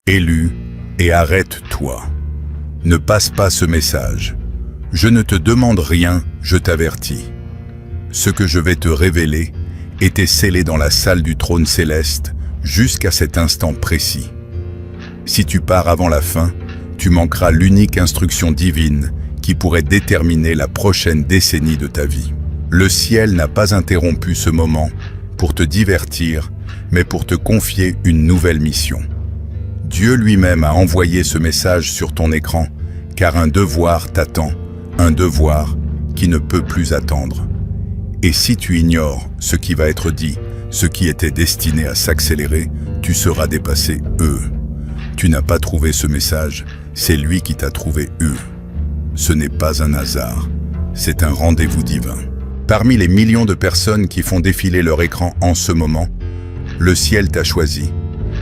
Élu, et arrête-toi. Ne passe pas ce message. Je ne te demande rien, je t'avertis. Ce que je vais te révéler était scellé dans la salle du trône céleste jusqu'à cet instant précis. Si tu pars avant la fin, tu manqueras l'unique instruction divine qui pourrait déterminer la prochaine décennie de ta vie. Le ciel n'a pas interrompu ce moment pour te divertir, mais pour te confier une nouvelle mission. Dieu lui-même a envoyé ce message sur ton écran, car un devoir t'attend, un devoir qui ne peut plus attendre. Et si tu ignores ce qui va être dit, ce qui était destiné à s'accélérer, tu seras dépassé. Tu n'as pas trouvé ce message, c'est lui qui t'a trouvé. Ce n'est pas un hasard, c'est un rendez-vous divin. Parmi les millions de personnes qui font défiler leur écran en ce moment, le ciel t'a choisi,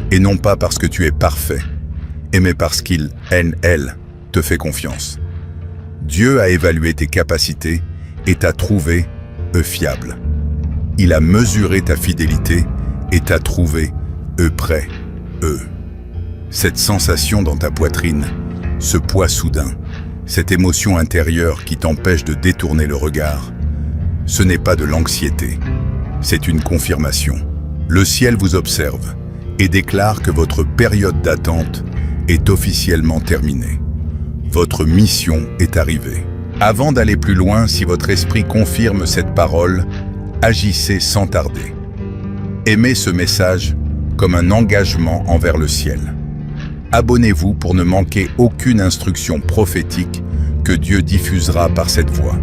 et non pas parce que tu es parfait, mais parce qu'il, elle, te fait confiance. Dieu a évalué tes capacités et t'a trouvé fiable. Il a mesuré ta fidélité et t'a trouvé prêt. Cette sensation dans ta poitrine, ce poids soudain, cette émotion intérieure qui t'empêche de détourner le regard, ce n'est pas de l'anxiété, c'est une confirmation. Le ciel vous observe et déclare que votre période d'attente est officiellement terminée. Votre mission est arrivée. Avant d'aller plus loin, si votre esprit confirme cette parole, agissez sans tarder. Aimez ce message comme un engagement envers le ciel. Abonnez-vous pour ne manquer aucune instruction prophétique que Dieu diffusera par cette voie.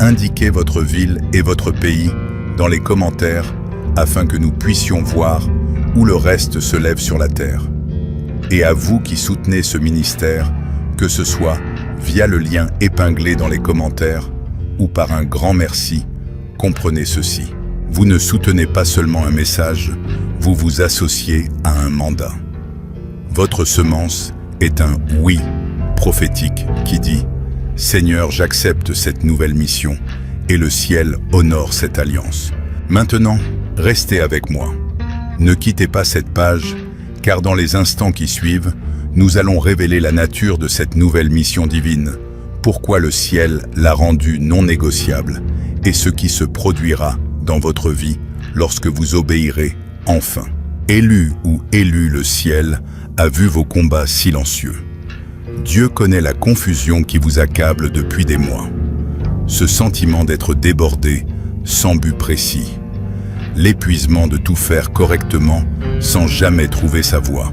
Indiquez votre ville et votre pays dans les commentaires afin que nous puissions voir où le reste se lève sur la terre. Et à vous qui soutenez ce ministère, que ce soit via le lien épinglé dans les commentaires ou par un grand merci, comprenez ceci. Vous ne soutenez pas seulement un message, vous vous associez à un mandat. Votre semence est un « oui » prophétique qui dit « Seigneur, j'accepte cette nouvelle mission » et le ciel honore cette alliance. Maintenant, restez avec moi. Ne quittez pas cette page, car dans les instants qui suivent, nous allons révéler la nature de cette nouvelle mission divine, pourquoi le ciel l'a rendue non négociable, et ce qui se produira dans votre vie lorsque vous obéirez enfin. Élu ou élu, le ciel a vu vos combats silencieux. Dieu connaît la confusion qui vous accable depuis des mois. Ce sentiment d'être débordé, sans but précis. L'épuisement de tout faire correctement sans jamais trouver sa voie.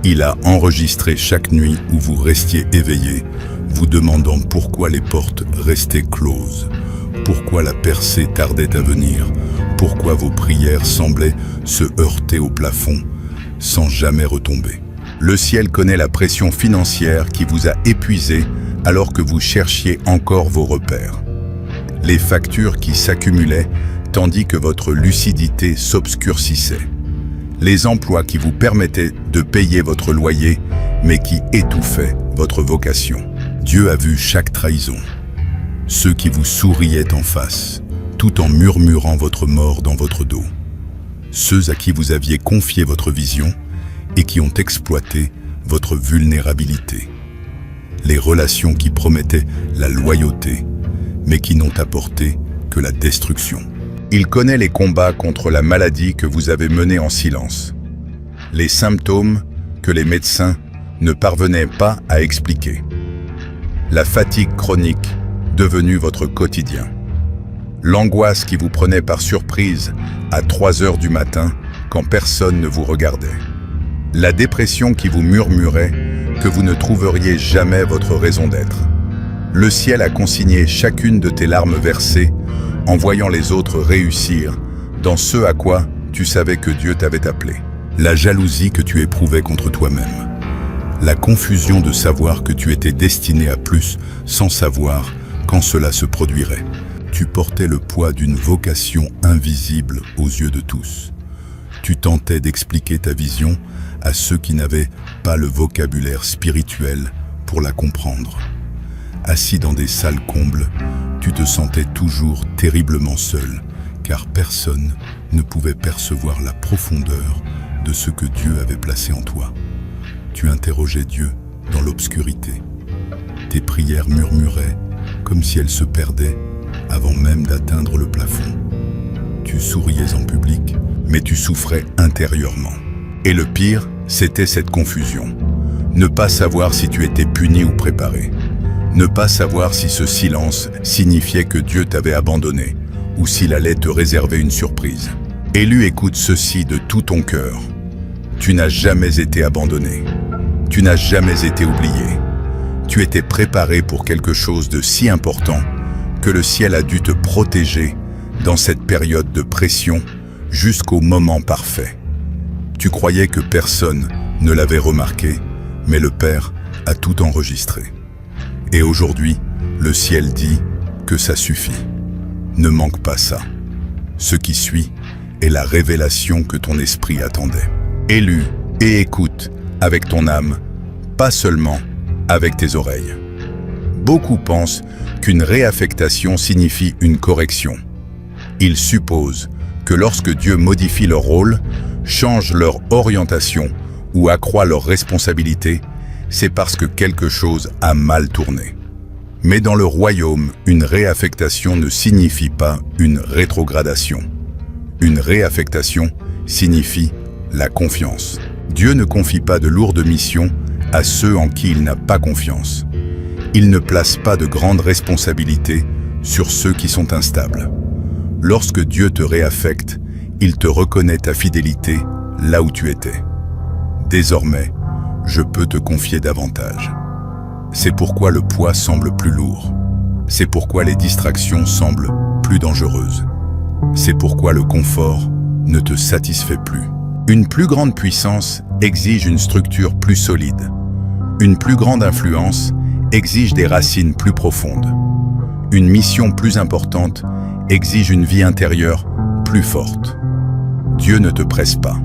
Il a enregistré chaque nuit où vous restiez éveillé, vous demandant pourquoi les portes restaient closes, pourquoi la percée tardait à venir, pourquoi vos prières semblaient se heurter au plafond sans jamais retomber. Le ciel connaît la pression financière qui vous a épuisé alors que vous cherchiez encore vos repères. Les factures qui s'accumulaient tandis que votre lucidité s'obscurcissait. Les emplois qui vous permettaient de payer votre loyer, mais qui étouffaient votre vocation. Dieu a vu chaque trahison. Ceux qui vous souriaient en face, tout en murmurant votre mort dans votre dos. Ceux à qui vous aviez confié votre vision et qui ont exploité votre vulnérabilité. Les relations qui promettaient la loyauté, mais qui n'ont apporté que la destruction. Il connaît les combats contre la maladie que vous avez menés en silence. Les symptômes que les médecins ne parvenaient pas à expliquer. La fatigue chronique devenue votre quotidien. L'angoisse qui vous prenait par surprise à 3 heures du matin quand personne ne vous regardait. La dépression qui vous murmurait que vous ne trouveriez jamais votre raison d'être. Le ciel a consigné chacune de tes larmes versées en voyant les autres réussir dans ce à quoi tu savais que Dieu t'avait appelé. La jalousie que tu éprouvais contre toi-même. La confusion de savoir que tu étais destiné à plus sans savoir quand cela se produirait. Tu portais le poids d'une vocation invisible aux yeux de tous. Tu tentais d'expliquer ta vision à ceux qui n'avaient pas le vocabulaire spirituel pour la comprendre. Assis dans des salles combles, tu te sentais toujours terriblement seul, car personne ne pouvait percevoir la profondeur de ce que Dieu avait placé en toi. Tu interrogeais Dieu dans l'obscurité. Tes prières murmuraient comme si elles se perdaient avant même d'atteindre le plafond. Tu souriais en public, mais tu souffrais intérieurement. Et le pire, c'était cette confusion. Ne pas savoir si tu étais puni ou préparé. Ne pas savoir si ce silence signifiait que Dieu t'avait abandonné ou s'il allait te réserver une surprise. Élu, écoute ceci de tout ton cœur. Tu n'as jamais été abandonné. Tu n'as jamais été oublié. Tu étais préparé pour quelque chose de si important que le ciel a dû te protéger dans cette période de pression jusqu'au moment parfait. Tu croyais que personne ne l'avait remarqué, mais le Père a tout enregistré. Et aujourd'hui, le ciel dit que ça suffit. Ne manque pas ça. Ce qui suit est la révélation que ton esprit attendait. Élu et écoute avec ton âme, pas seulement avec tes oreilles. Beaucoup pensent qu'une réaffectation signifie une correction. Ils supposent que lorsque Dieu modifie leur rôle, change leur orientation ou accroît leurs responsabilités, c'est parce que quelque chose a mal tourné. Mais dans le royaume, une réaffectation ne signifie pas une rétrogradation. Une réaffectation signifie la confiance. Dieu ne confie pas de lourdes missions à ceux en qui il n'a pas confiance. Il ne place pas de grandes responsabilités sur ceux qui sont instables. Lorsque Dieu te réaffecte, il te reconnaît ta fidélité là où tu étais. Désormais, je peux te confier davantage. C'est pourquoi le poids semble plus lourd. C'est pourquoi les distractions semblent plus dangereuses. C'est pourquoi le confort ne te satisfait plus. Une plus grande puissance exige une structure plus solide. Une plus grande influence exige des racines plus profondes. Une mission plus importante exige une vie intérieure plus forte. Dieu ne te presse pas.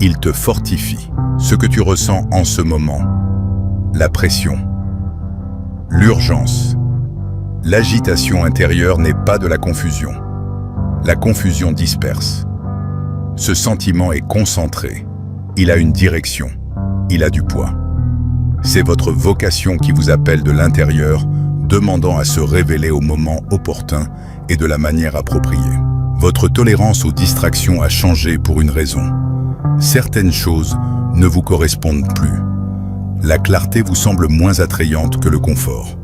Il te fortifie. Ce que tu ressens en ce moment, la pression, l'urgence, l'agitation intérieure n'est pas de la confusion. La confusion disperse. Ce sentiment est concentré. Il a une direction. Il a du poids. C'est votre vocation qui vous appelle de l'intérieur, demandant à se révéler au moment opportun et de la manière appropriée. Votre tolérance aux distractions a changé pour une raison. Certaines choses ne vous correspondent plus. La clarté vous semble moins attrayante que le confort.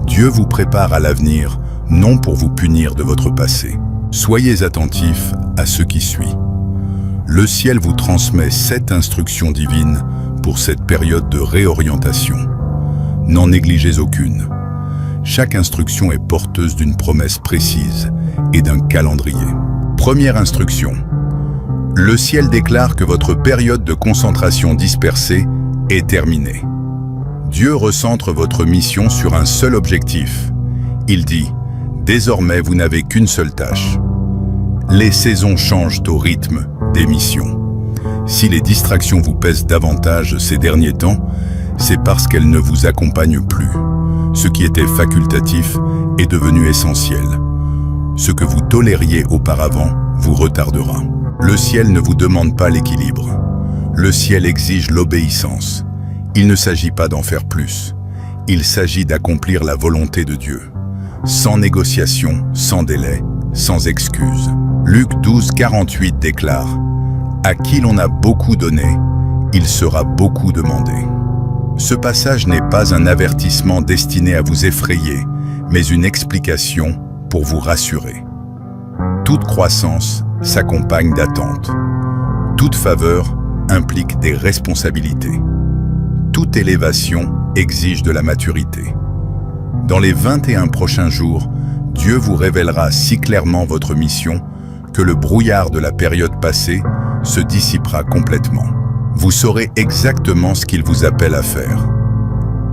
Dieu vous prépare à l'avenir, non pour vous punir de votre passé. Soyez attentifs à ce qui suit. Le ciel vous transmet 7 instructions divines pour cette période de réorientation. N'en négligez aucune. Chaque instruction est porteuse d'une promesse précise et d'un calendrier. Première instruction. Le ciel déclare que votre période de concentration dispersée est terminée. Dieu recentre votre mission sur un seul objectif. Il dit, désormais vous n'avez qu'une seule tâche. Les saisons changent au rythme des missions. Si les distractions vous pèsent davantage ces derniers temps, c'est parce qu'elles ne vous accompagnent plus. Ce qui était facultatif est devenu essentiel. Ce que vous tolériez auparavant vous retardera. Le ciel ne vous demande pas l'équilibre. Le ciel exige l'obéissance. Il ne s'agit pas d'en faire plus. Il s'agit d'accomplir la volonté de Dieu. Sans négociation, sans délai, sans excuse. Luc 12, 48 déclare « À qui l'on a beaucoup donné, il sera beaucoup demandé ». Ce passage n'est pas un avertissement destiné à vous effrayer, mais une explication pour vous rassurer. Toute croissance s'accompagne d'attentes. Toute faveur implique des responsabilités. Toute élévation exige de la maturité. Dans les 21 prochains jours, Dieu vous révélera si clairement votre mission que le brouillard de la période passée se dissipera complètement. Vous saurez exactement ce qu'il vous appelle à faire.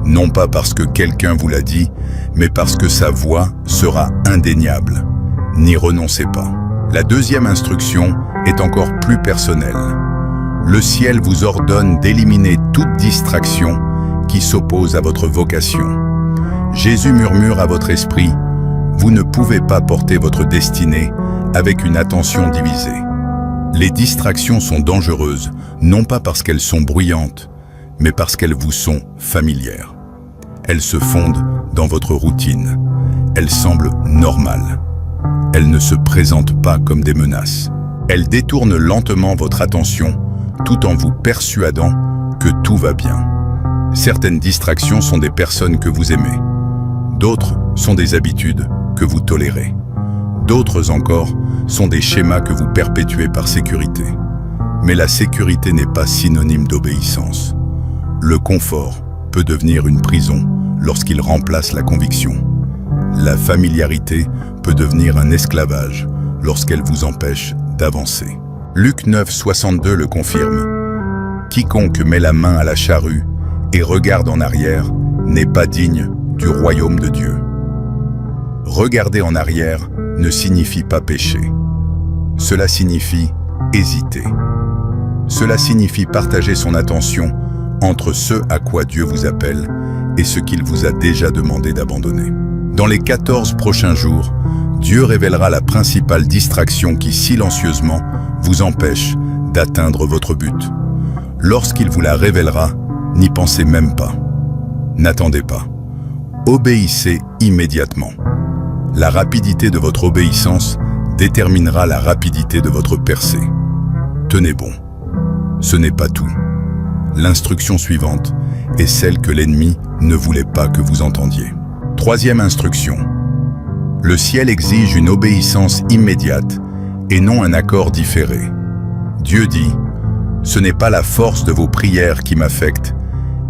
Non pas parce que quelqu'un vous l'a dit, mais parce que sa voix sera indéniable. N'y renoncez pas. La deuxième instruction est encore plus personnelle. Le ciel vous ordonne d'éliminer toute distraction qui s'oppose à votre vocation. Jésus murmure à votre esprit, « Vous ne pouvez pas porter votre destinée avec une attention divisée. » Les distractions sont dangereuses, non pas parce qu'elles sont bruyantes, mais parce qu'elles vous sont familières. Elles se fondent dans votre routine. Elles semblent normales. Elles ne se présentent pas comme des menaces. Elles détournent lentement votre attention tout en vous persuadant que tout va bien. Certaines distractions sont des personnes que vous aimez. D'autres sont des habitudes que vous tolérez. D'autres encore sont des schémas que vous perpétuez par sécurité. Mais la sécurité n'est pas synonyme d'obéissance. Le confort peut devenir une prison lorsqu'il remplace la conviction. La familiarité peut devenir un esclavage lorsqu'elle vous empêche d'avancer. Luc 9, 62 le confirme. Quiconque met la main à la charrue et regarde en arrière n'est pas digne du royaume de Dieu. Regarder en arrière ne signifie pas pécher. Cela signifie hésiter. Cela signifie partager son attention entre ce à quoi Dieu vous appelle et ce qu'il vous a déjà demandé d'abandonner. Dans les 14 prochains jours, Dieu révélera la principale distraction qui silencieusement vous empêche d'atteindre votre but. Lorsqu'il vous la révélera, n'y pensez même pas. N'attendez pas. Obéissez immédiatement. La rapidité de votre obéissance déterminera la rapidité de votre percée. Tenez bon. Ce n'est pas tout. L'instruction suivante est celle que l'ennemi ne voulait pas que vous entendiez. Troisième instruction. Le ciel exige une obéissance immédiate et non un accord différé. Dieu dit, « Ce n'est pas la force de vos prières qui m'affecte,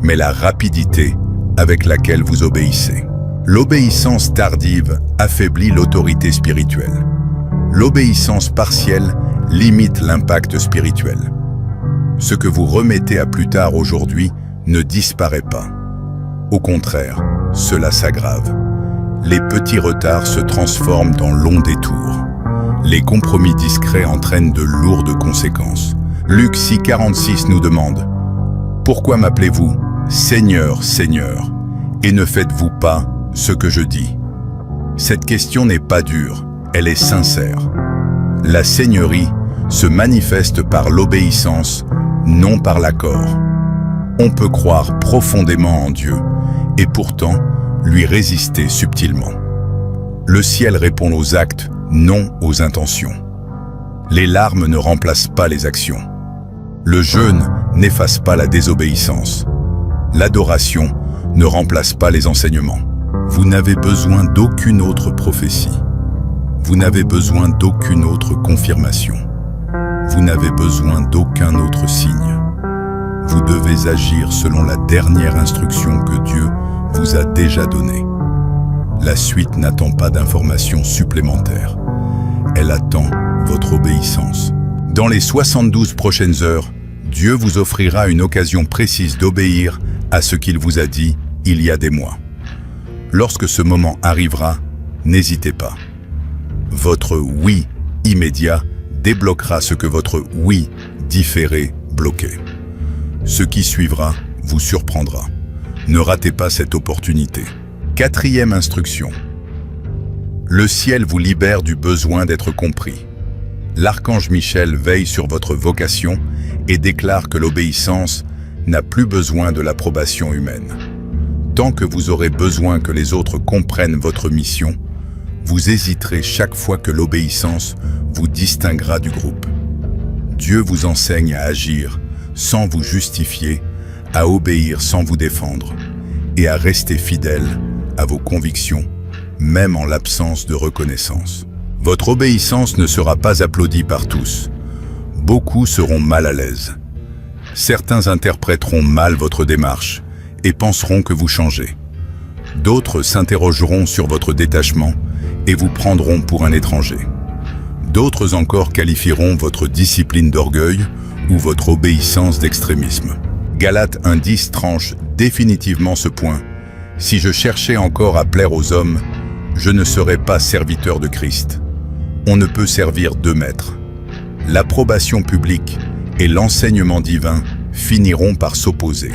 mais la rapidité avec laquelle vous obéissez. » L'obéissance tardive affaiblit l'autorité spirituelle. L'obéissance partielle limite l'impact spirituel. Ce que vous remettez à plus tard aujourd'hui ne disparaît pas. Au contraire, cela s'aggrave. Les petits retards se transforment en longs détours. Les compromis discrets entraînent de lourdes conséquences. Luc 6, 46 nous demande « Pourquoi m'appelez-vous Seigneur, Seigneur, et ne faites-vous pas ce que je dis ?» Cette question n'est pas dure, elle est sincère. La seigneurie se manifeste par l'obéissance, non par l'accord. On peut croire profondément en Dieu et pourtant lui résister subtilement. Le ciel répond aux actes, non aux intentions. Les larmes ne remplacent pas les actions. Le jeûne n'efface pas la désobéissance. L'adoration ne remplace pas les enseignements. Vous n'avez besoin d'aucune autre prophétie. Vous n'avez besoin d'aucune autre confirmation. Vous n'avez besoin d'aucun autre signe. Vous devez agir selon la dernière instruction que Dieu vous a déjà donnée. La suite n'attend pas d'informations supplémentaires. Elle attend votre obéissance. Dans les 72 prochaines heures, Dieu vous offrira une occasion précise d'obéir à ce qu'il vous a dit il y a des mois. Lorsque ce moment arrivera, n'hésitez pas. Votre oui immédiat débloquera ce que votre oui différé bloquait. Ce qui suivra vous surprendra. Ne ratez pas cette opportunité. Quatrième instruction. Le ciel vous libère du besoin d'être compris. L'archange Michel veille sur votre vocation et déclare que l'obéissance n'a plus besoin de l'approbation humaine. Tant que vous aurez besoin que les autres comprennent votre mission, vous hésiterez chaque fois que l'obéissance vous distinguera du groupe. Dieu vous enseigne à agir sans vous justifier, à obéir sans vous défendre et à rester fidèle à vos convictions, même en l'absence de reconnaissance. Votre obéissance ne sera pas applaudie par tous. Beaucoup seront mal à l'aise. Certains interpréteront mal votre démarche et penseront que vous changez. D'autres s'interrogeront sur votre détachement et vous prendront pour un étranger. D'autres encore qualifieront votre discipline d'orgueil ou votre obéissance d'extrémisme. Galates 1:10 tranche définitivement ce point. Si je cherchais encore à plaire aux hommes, je ne serais pas serviteur de Christ. On ne peut servir deux maîtres. L'approbation publique et l'enseignement divin finiront par s'opposer.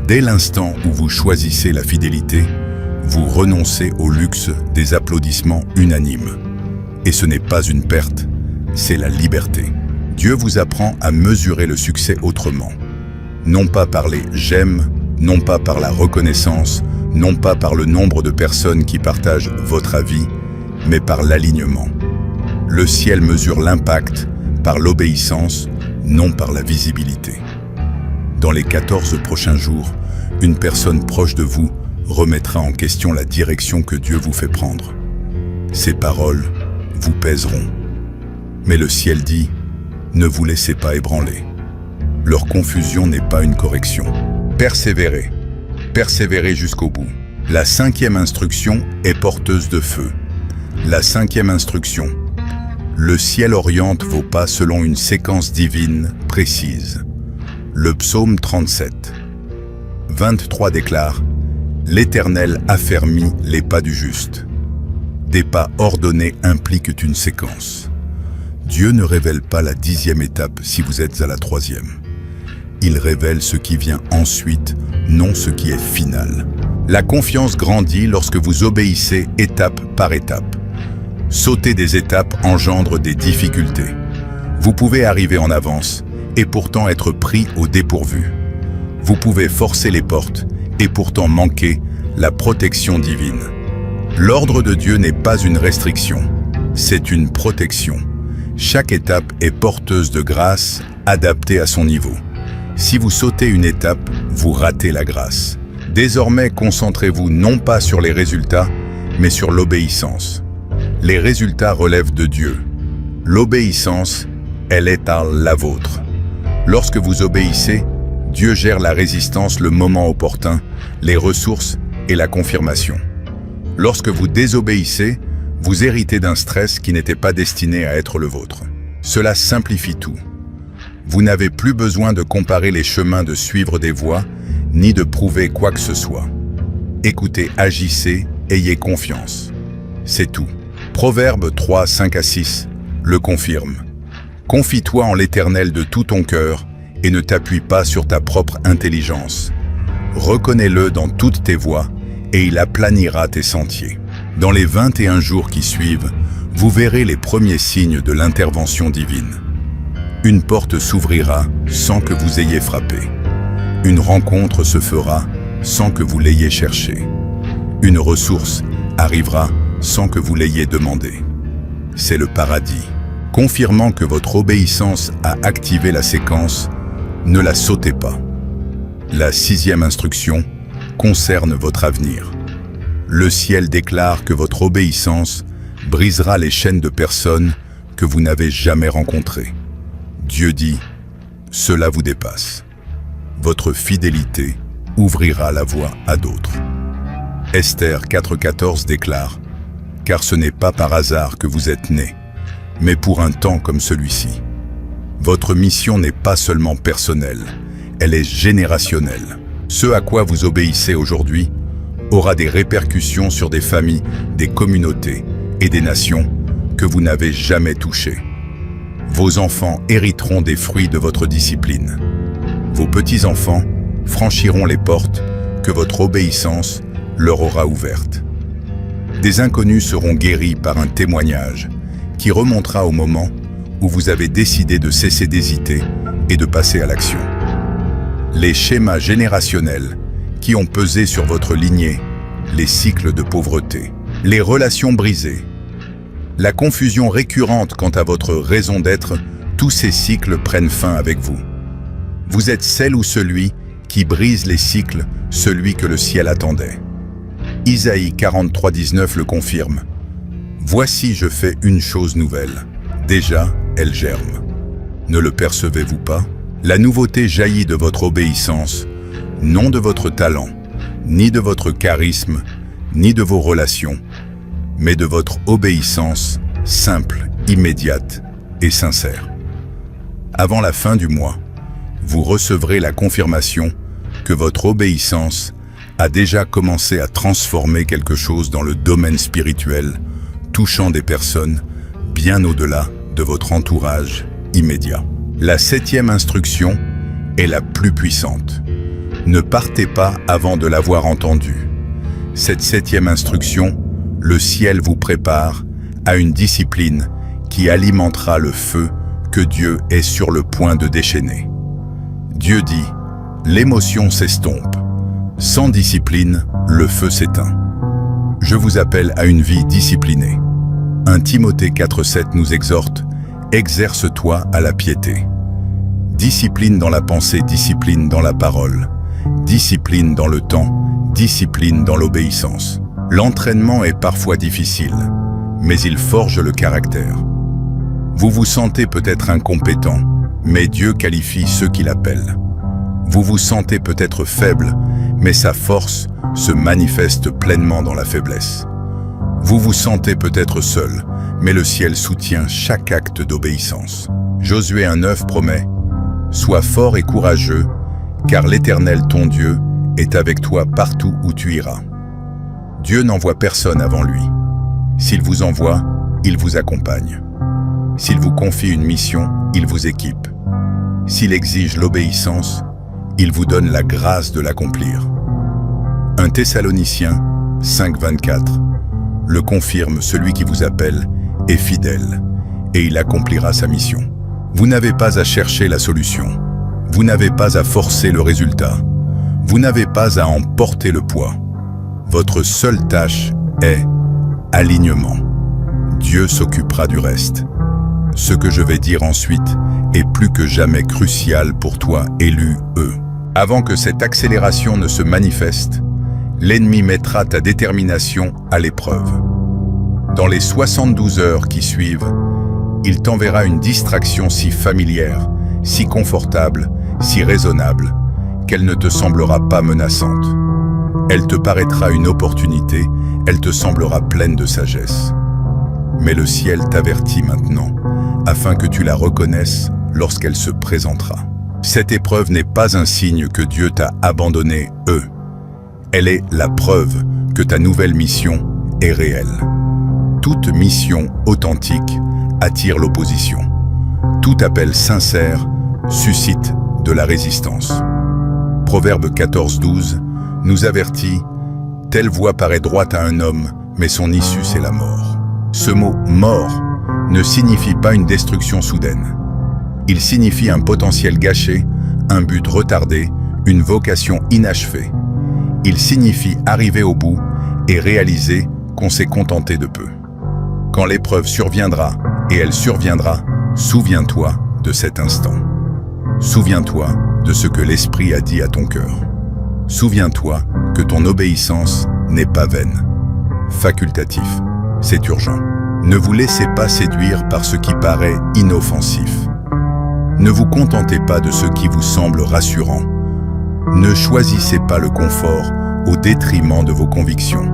Dès l'instant où vous choisissez la fidélité, vous renoncez au luxe des applaudissements unanimes. Et ce n'est pas une perte, c'est la liberté. Dieu vous apprend à mesurer le succès autrement. non pas par les « j'aime », non pas par la reconnaissance, non pas par le nombre de personnes qui partagent votre avis, mais par l'alignement. Le ciel mesure l'impact par l'obéissance, non par la visibilité. Dans les 14 prochains jours, une personne proche de vous remettra en question la direction que Dieu vous fait prendre. Ces paroles vous pèseront. Mais le ciel dit, ne vous laissez pas ébranler. Leur confusion n'est pas une correction. Persévérez. Persévérez jusqu'au bout. La 5e instruction est porteuse de feu. La 5e instruction. Le ciel oriente vos pas selon une séquence divine précise. Le psaume 37. 23 déclare « L'Éternel affermit les pas du juste ». Des pas ordonnés impliquent une séquence. Dieu ne révèle pas la 10e étape si vous êtes à la 3e. Il révèle ce qui vient ensuite, non ce qui est final. La confiance grandit lorsque vous obéissez étape par étape. Sauter des étapes engendre des difficultés. Vous pouvez arriver en avance et pourtant être pris au dépourvu. Vous pouvez forcer les portes et pourtant manquer la protection divine. L'ordre de Dieu n'est pas une restriction, c'est une protection. Chaque étape est porteuse de grâce, adaptée à son niveau. Si vous sautez une étape, vous ratez la grâce. Désormais, concentrez-vous non pas sur les résultats, mais sur l'obéissance. Les résultats relèvent de Dieu. L'obéissance, elle est à la vôtre. Lorsque vous obéissez, Dieu gère la résistance le moment opportun, les ressources et la confirmation. Lorsque vous désobéissez, vous héritez d'un stress qui n'était pas destiné à être le vôtre. Cela simplifie tout. Vous n'avez plus besoin de comparer les chemins, de suivre des voies, ni de prouver quoi que ce soit. Écoutez, agissez, ayez confiance. C'est tout. Proverbe 3, 5 à 6 le confirme. Confie-toi en l'Éternel de tout ton cœur et ne t'appuie pas sur ta propre intelligence. Reconnais-le dans toutes tes voies et il aplanira tes sentiers. Dans les 21 jours qui suivent, vous verrez les premiers signes de l'intervention divine. Une porte s'ouvrira sans que vous ayez frappé. Une rencontre se fera sans que vous l'ayez cherché. Une ressource arrivera sans que vous l'ayez demandé. C'est le paradis. Confirmant que votre obéissance a activé la séquence, ne la sautez pas. La 6e instruction concerne votre avenir. Le ciel déclare que votre obéissance brisera les chaînes de personnes que vous n'avez jamais rencontrées. Dieu dit, cela vous dépasse. Votre fidélité ouvrira la voie à d'autres. Esther 4,14 déclare, car ce n'est pas par hasard que vous êtes nés, mais pour un temps comme celui-ci. Votre mission n'est pas seulement personnelle, elle est générationnelle. Ce à quoi vous obéissez aujourd'hui aura des répercussions sur des familles, des communautés et des nations que vous n'avez jamais touchées. Vos enfants hériteront des fruits de votre discipline. Vos petits-enfants franchiront les portes que votre obéissance leur aura ouvertes. Des inconnus seront guéris par un témoignage qui remontera au moment où vous avez décidé de cesser d'hésiter et de passer à l'action. Les schémas générationnels qui ont pesé sur votre lignée, les cycles de pauvreté, les relations brisées, la confusion récurrente quant à votre raison d'être, tous ces cycles prennent fin avec vous. Vous êtes celle ou celui qui brise les cycles, celui que le ciel attendait. Isaïe 43,19 le confirme. Voici, je fais une chose nouvelle. Déjà, elle germe. Ne le percevez-vous pas? La nouveauté jaillit de votre obéissance, non de votre talent, ni de votre charisme, ni de vos relations, mais de votre obéissance simple, immédiate et sincère. Avant la fin du mois, vous recevrez la confirmation que votre obéissance a déjà commencé à transformer quelque chose dans le domaine spirituel, touchant des personnes bien au-delà de votre entourage immédiat. La 7e instruction est la plus puissante. Ne partez pas avant de l'avoir entendue. Cette 7e instruction, le ciel vous prépare à une discipline qui alimentera le feu que Dieu est sur le point de déchaîner. Dieu dit, L'émotion s'estompe. Sans discipline, le feu s'éteint. Je vous appelle à une vie disciplinée. 1 Timothée 4,7 nous exhorte « Exerce-toi à la piété ». Discipline dans la pensée, discipline dans la parole, discipline dans le temps, discipline dans l'obéissance. L'entraînement est parfois difficile, mais il forge le caractère. Vous vous sentez peut-être incompétent, mais Dieu qualifie ceux qui l'appellent. Vous vous sentez peut-être faible, mais sa force se manifeste pleinement dans la faiblesse. Vous vous sentez peut-être seul, mais le ciel soutient chaque acte d'obéissance. Josué 1,9 promet « Sois fort et courageux, car l'Éternel ton Dieu est avec toi partout où tu iras. » Dieu n'envoie personne avant lui. S'il vous envoie, il vous accompagne. S'il vous confie une mission, il vous équipe. S'il exige l'obéissance, il vous donne la grâce de l'accomplir. 1 Thessaloniciens 5,24 le confirme, celui qui vous appelle est fidèle, et il accomplira sa mission. Vous n'avez pas à chercher la solution. Vous n'avez pas à forcer le résultat. Vous n'avez pas à en porter le poids. Votre seule tâche est alignement. Dieu s'occupera du reste. Ce que je vais dire ensuite est plus que jamais crucial pour toi, élu E. Avant que cette accélération ne se manifeste, l'ennemi mettra ta détermination à l'épreuve. Dans les 72 heures qui suivent, il t'enverra une distraction si familière, si confortable, si raisonnable, qu'elle ne te semblera pas menaçante. Elle te paraîtra une opportunité, elle te semblera pleine de sagesse. Mais le ciel t'avertit maintenant, afin que tu la reconnaisses lorsqu'elle se présentera. Cette épreuve n'est pas un signe que Dieu t'a abandonné, Elle est la preuve que ta nouvelle mission est réelle. Toute mission authentique attire l'opposition. Tout appel sincère suscite de la résistance. Proverbe 14,12 nous avertit « Telle voie paraît droite à un homme, mais son issue c'est la mort ». Ce mot « mort » ne signifie pas une destruction soudaine. Il signifie un potentiel gâché, un but retardé, une vocation inachevée. Il signifie arriver au bout et réaliser qu'on s'est contenté de peu. Quand l'épreuve surviendra, et elle surviendra, souviens-toi de cet instant. Souviens-toi de ce que l'Esprit a dit à ton cœur. Souviens-toi que ton obéissance n'est pas vaine. Facultatif, c'est urgent. Ne vous laissez pas séduire par ce qui paraît inoffensif. Ne vous contentez pas de ce qui vous semble rassurant. Ne choisissez pas le confort au détriment de vos convictions.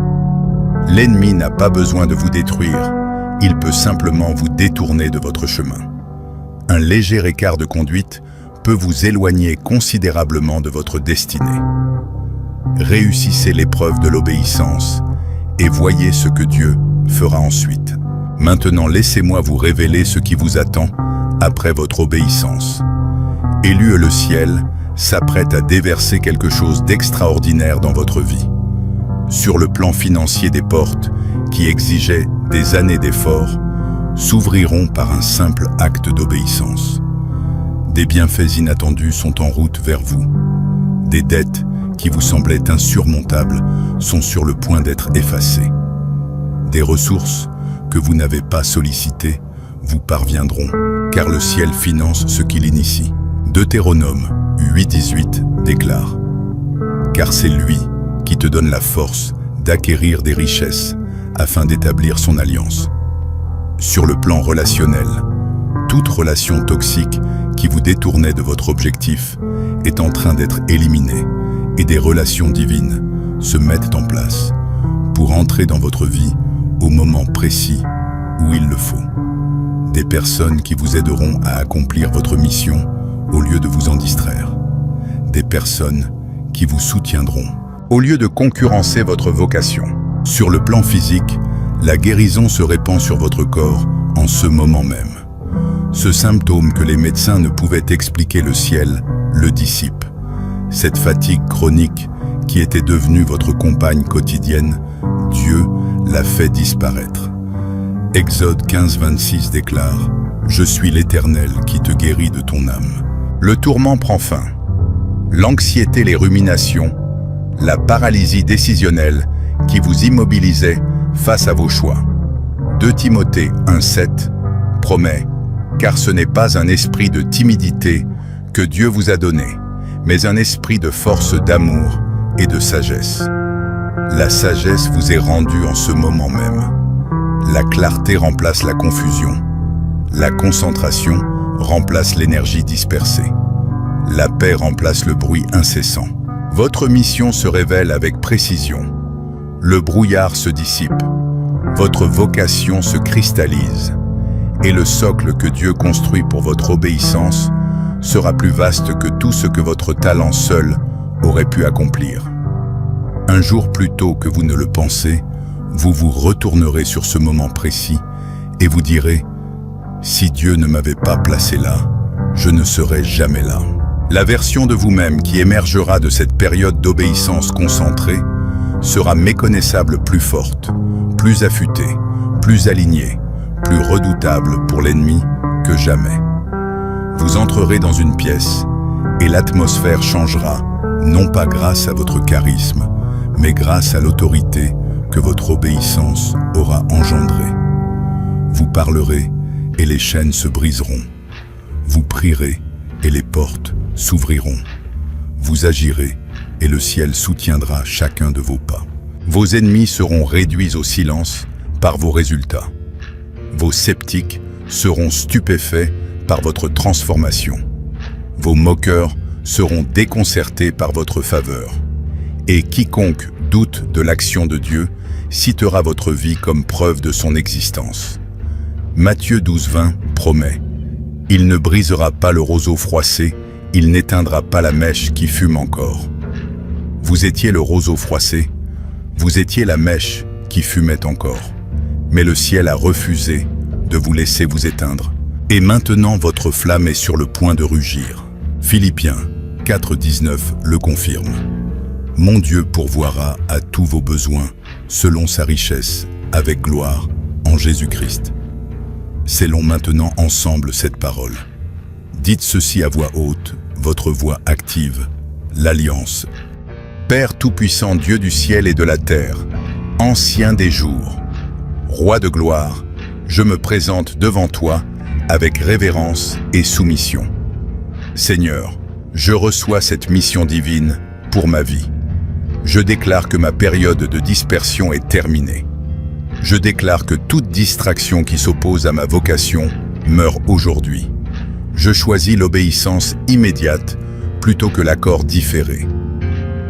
L'ennemi n'a pas besoin de vous détruire, il peut simplement vous détourner de votre chemin. Un léger écart de conduite peut vous éloigner considérablement de votre destinée. Réussissez l'épreuve de l'obéissance et voyez ce que Dieu fera ensuite. Maintenant, laissez-moi vous révéler ce qui vous attend après votre obéissance. Élu le ciel s'apprête à déverser quelque chose d'extraordinaire dans votre vie. Sur le plan financier, des portes qui exigeaient des années d'efforts s'ouvriront par un simple acte d'obéissance. Des bienfaits inattendus sont en route vers vous. Des dettes qui vous semblaient insurmontables sont sur le point d'être effacées. Des ressources que vous n'avez pas sollicitées vous parviendront, car le ciel finance ce qu'il initie. Deutéronome 8,18 déclare « Car c'est lui qui te donne la force d'acquérir des richesses afin d'établir son alliance. » Sur le plan relationnel, toute relation toxique qui vous détournait de votre objectif est en train d'être éliminée et des relations divines se mettent en place pour entrer dans votre vie au moment précis où il le faut. Des personnes qui vous aideront à accomplir votre mission au lieu de vous en distraire. Des personnes qui vous soutiendront au lieu de concurrencer votre vocation. Sur le plan physique, la guérison se répand sur votre corps en ce moment même. Ce symptôme que les médecins ne pouvaient expliquer, le ciel le dissipe. Cette fatigue chronique qui était devenue votre compagne quotidienne, Dieu l'a fait disparaître. Exode 15,26 déclare « Je suis l'Éternel qui te guérit de ton âme. » Le tourment prend fin. l'anxiété, les ruminations, la paralysie décisionnelle qui vous immobilisait face à vos choix. 2 Timothée 1,7 promet, car ce n'est pas un esprit de timidité que Dieu vous a donné, mais un esprit de force, d'amour et de sagesse. La sagesse vous est rendue en ce moment même. La clarté remplace la confusion. La concentration remplace l'énergie dispersée. La paix remplace le bruit incessant. Votre mission se révèle avec précision. Le brouillard se dissipe. Votre vocation se cristallise. Et le socle que Dieu construit pour votre obéissance sera plus vaste que tout ce que votre talent seul aurait pu accomplir. Un jour plus tôt que vous ne le pensez, vous vous retournerez sur ce moment précis et vous direz « Si Dieu ne m'avait pas placé là, je ne serais jamais là ». La version de vous-même qui émergera de cette période d'obéissance concentrée sera méconnaissable, plus forte, plus affûtée, plus alignée, plus redoutable pour l'ennemi que jamais. Vous entrerez dans une pièce et l'atmosphère changera, non pas grâce à votre charisme, mais grâce à l'autorité que votre obéissance aura engendrée. Vous parlerez et les chaînes se briseront. Vous prierez et les portes s'ouvriront. Vous agirez et le ciel soutiendra chacun de vos pas. Vos ennemis seront réduits au silence par vos résultats. Vos sceptiques seront stupéfaits par votre transformation. Vos moqueurs seront déconcertés par votre faveur. Et quiconque doute de l'action de Dieu citera votre vie comme preuve de son existence. Matthieu 12,20 promet « Il ne brisera pas le roseau froissé, il n'éteindra pas la mèche qui fume encore. » Vous étiez le roseau froissé, vous étiez la mèche qui fumait encore. Mais le ciel a refusé de vous laisser vous éteindre. Et maintenant votre flamme est sur le point de rugir. Philippiens 4,19 le confirme. Mon Dieu pourvoira à tous vos besoins, selon sa richesse, avec gloire, en Jésus-Christ. Scellons maintenant ensemble cette parole. Dites ceci à voix haute, votre voix active, l'alliance. Père tout-puissant, Dieu du ciel et de la terre, ancien des jours, roi de gloire, je me présente devant toi avec révérence et soumission. Seigneur, je reçois cette mission divine pour ma vie. Je déclare que ma période de dispersion est terminée. Je déclare que toute distraction qui s'oppose à ma vocation meurt aujourd'hui. Je choisis l'obéissance immédiate plutôt que l'accord différé.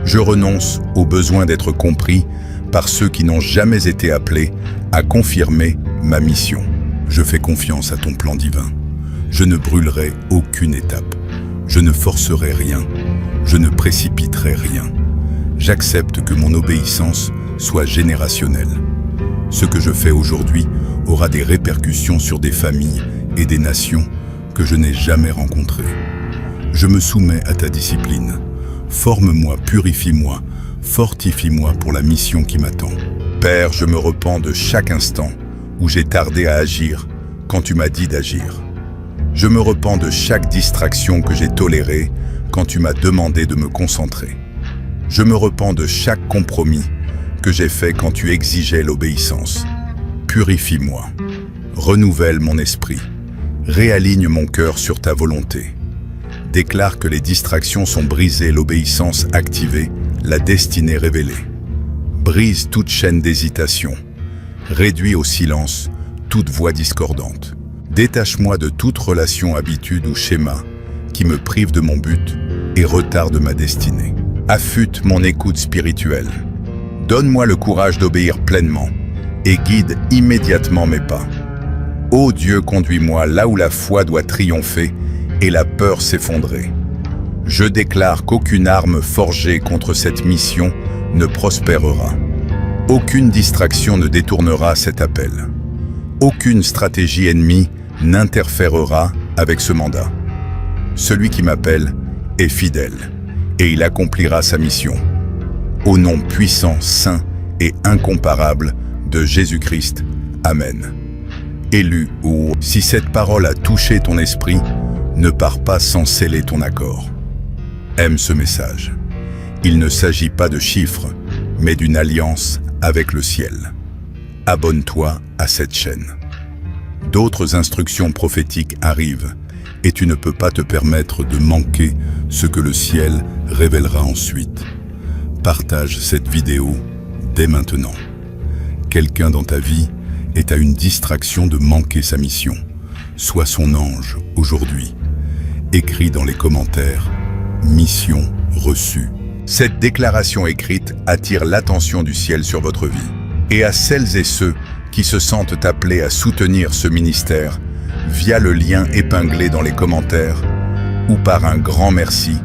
Je renonce au besoin d'être compris par ceux qui n'ont jamais été appelés à confirmer ma mission. Je fais confiance à ton plan divin. Je ne brûlerai aucune étape. Je ne forcerai rien. Je ne précipiterai rien. J'accepte que mon obéissance soit générationnelle. Ce que je fais aujourd'hui aura des répercussions sur des familles et des nations que je n'ai jamais rencontrées. Je me soumets à ta discipline. Forme-moi, purifie-moi, fortifie-moi pour la mission qui m'attend. Père, je me repens de chaque instant où j'ai tardé à agir quand tu m'as dit d'agir. Je me repens de chaque distraction que j'ai tolérée quand tu m'as demandé de me concentrer. Je me repens de chaque compromis que j'ai fait quand tu exigeais l'obéissance. Purifie-moi, renouvelle mon esprit, réaligne mon cœur sur ta volonté. Déclare que les distractions sont brisées, l'obéissance activée, la destinée révélée. Brise toute chaîne d'hésitation. Réduis au silence toute voix discordante. Détache-moi de toute relation, habitude ou schéma qui me prive de mon but et retarde ma destinée. Affûte mon écoute spirituelle. Donne-moi le courage d'obéir pleinement et guide immédiatement mes pas. Ô Dieu, conduis-moi là où la foi doit triompher et la peur s'effondrer. Je déclare qu'aucune arme forgée contre cette mission ne prospérera. Aucune distraction ne détournera cet appel. Aucune stratégie ennemie n'interférera avec ce mandat. Celui qui m'appelle est fidèle et il accomplira sa mission. Au nom puissant, saint et incomparable de Jésus-Christ. Amen. Élu ou si cette parole a touché ton esprit, ne pars pas sans sceller ton accord. aime ce message. Il ne s'agit pas de chiffres, mais d'une alliance avec le ciel. Abonne-toi à cette chaîne. D'autres instructions prophétiques arrivent et tu ne peux pas te permettre de manquer ce que le ciel révélera ensuite. Partage cette vidéo dès maintenant. Quelqu'un dans ta vie est à une distraction de manquer sa mission. Sois son ange aujourd'hui. Écris dans les commentaires « Mission reçue ». Cette déclaration écrite attire l'attention du ciel sur votre vie. Et à celles et ceux qui se sentent appelés à soutenir ce ministère via le lien épinglé dans les commentaires ou par un grand merci,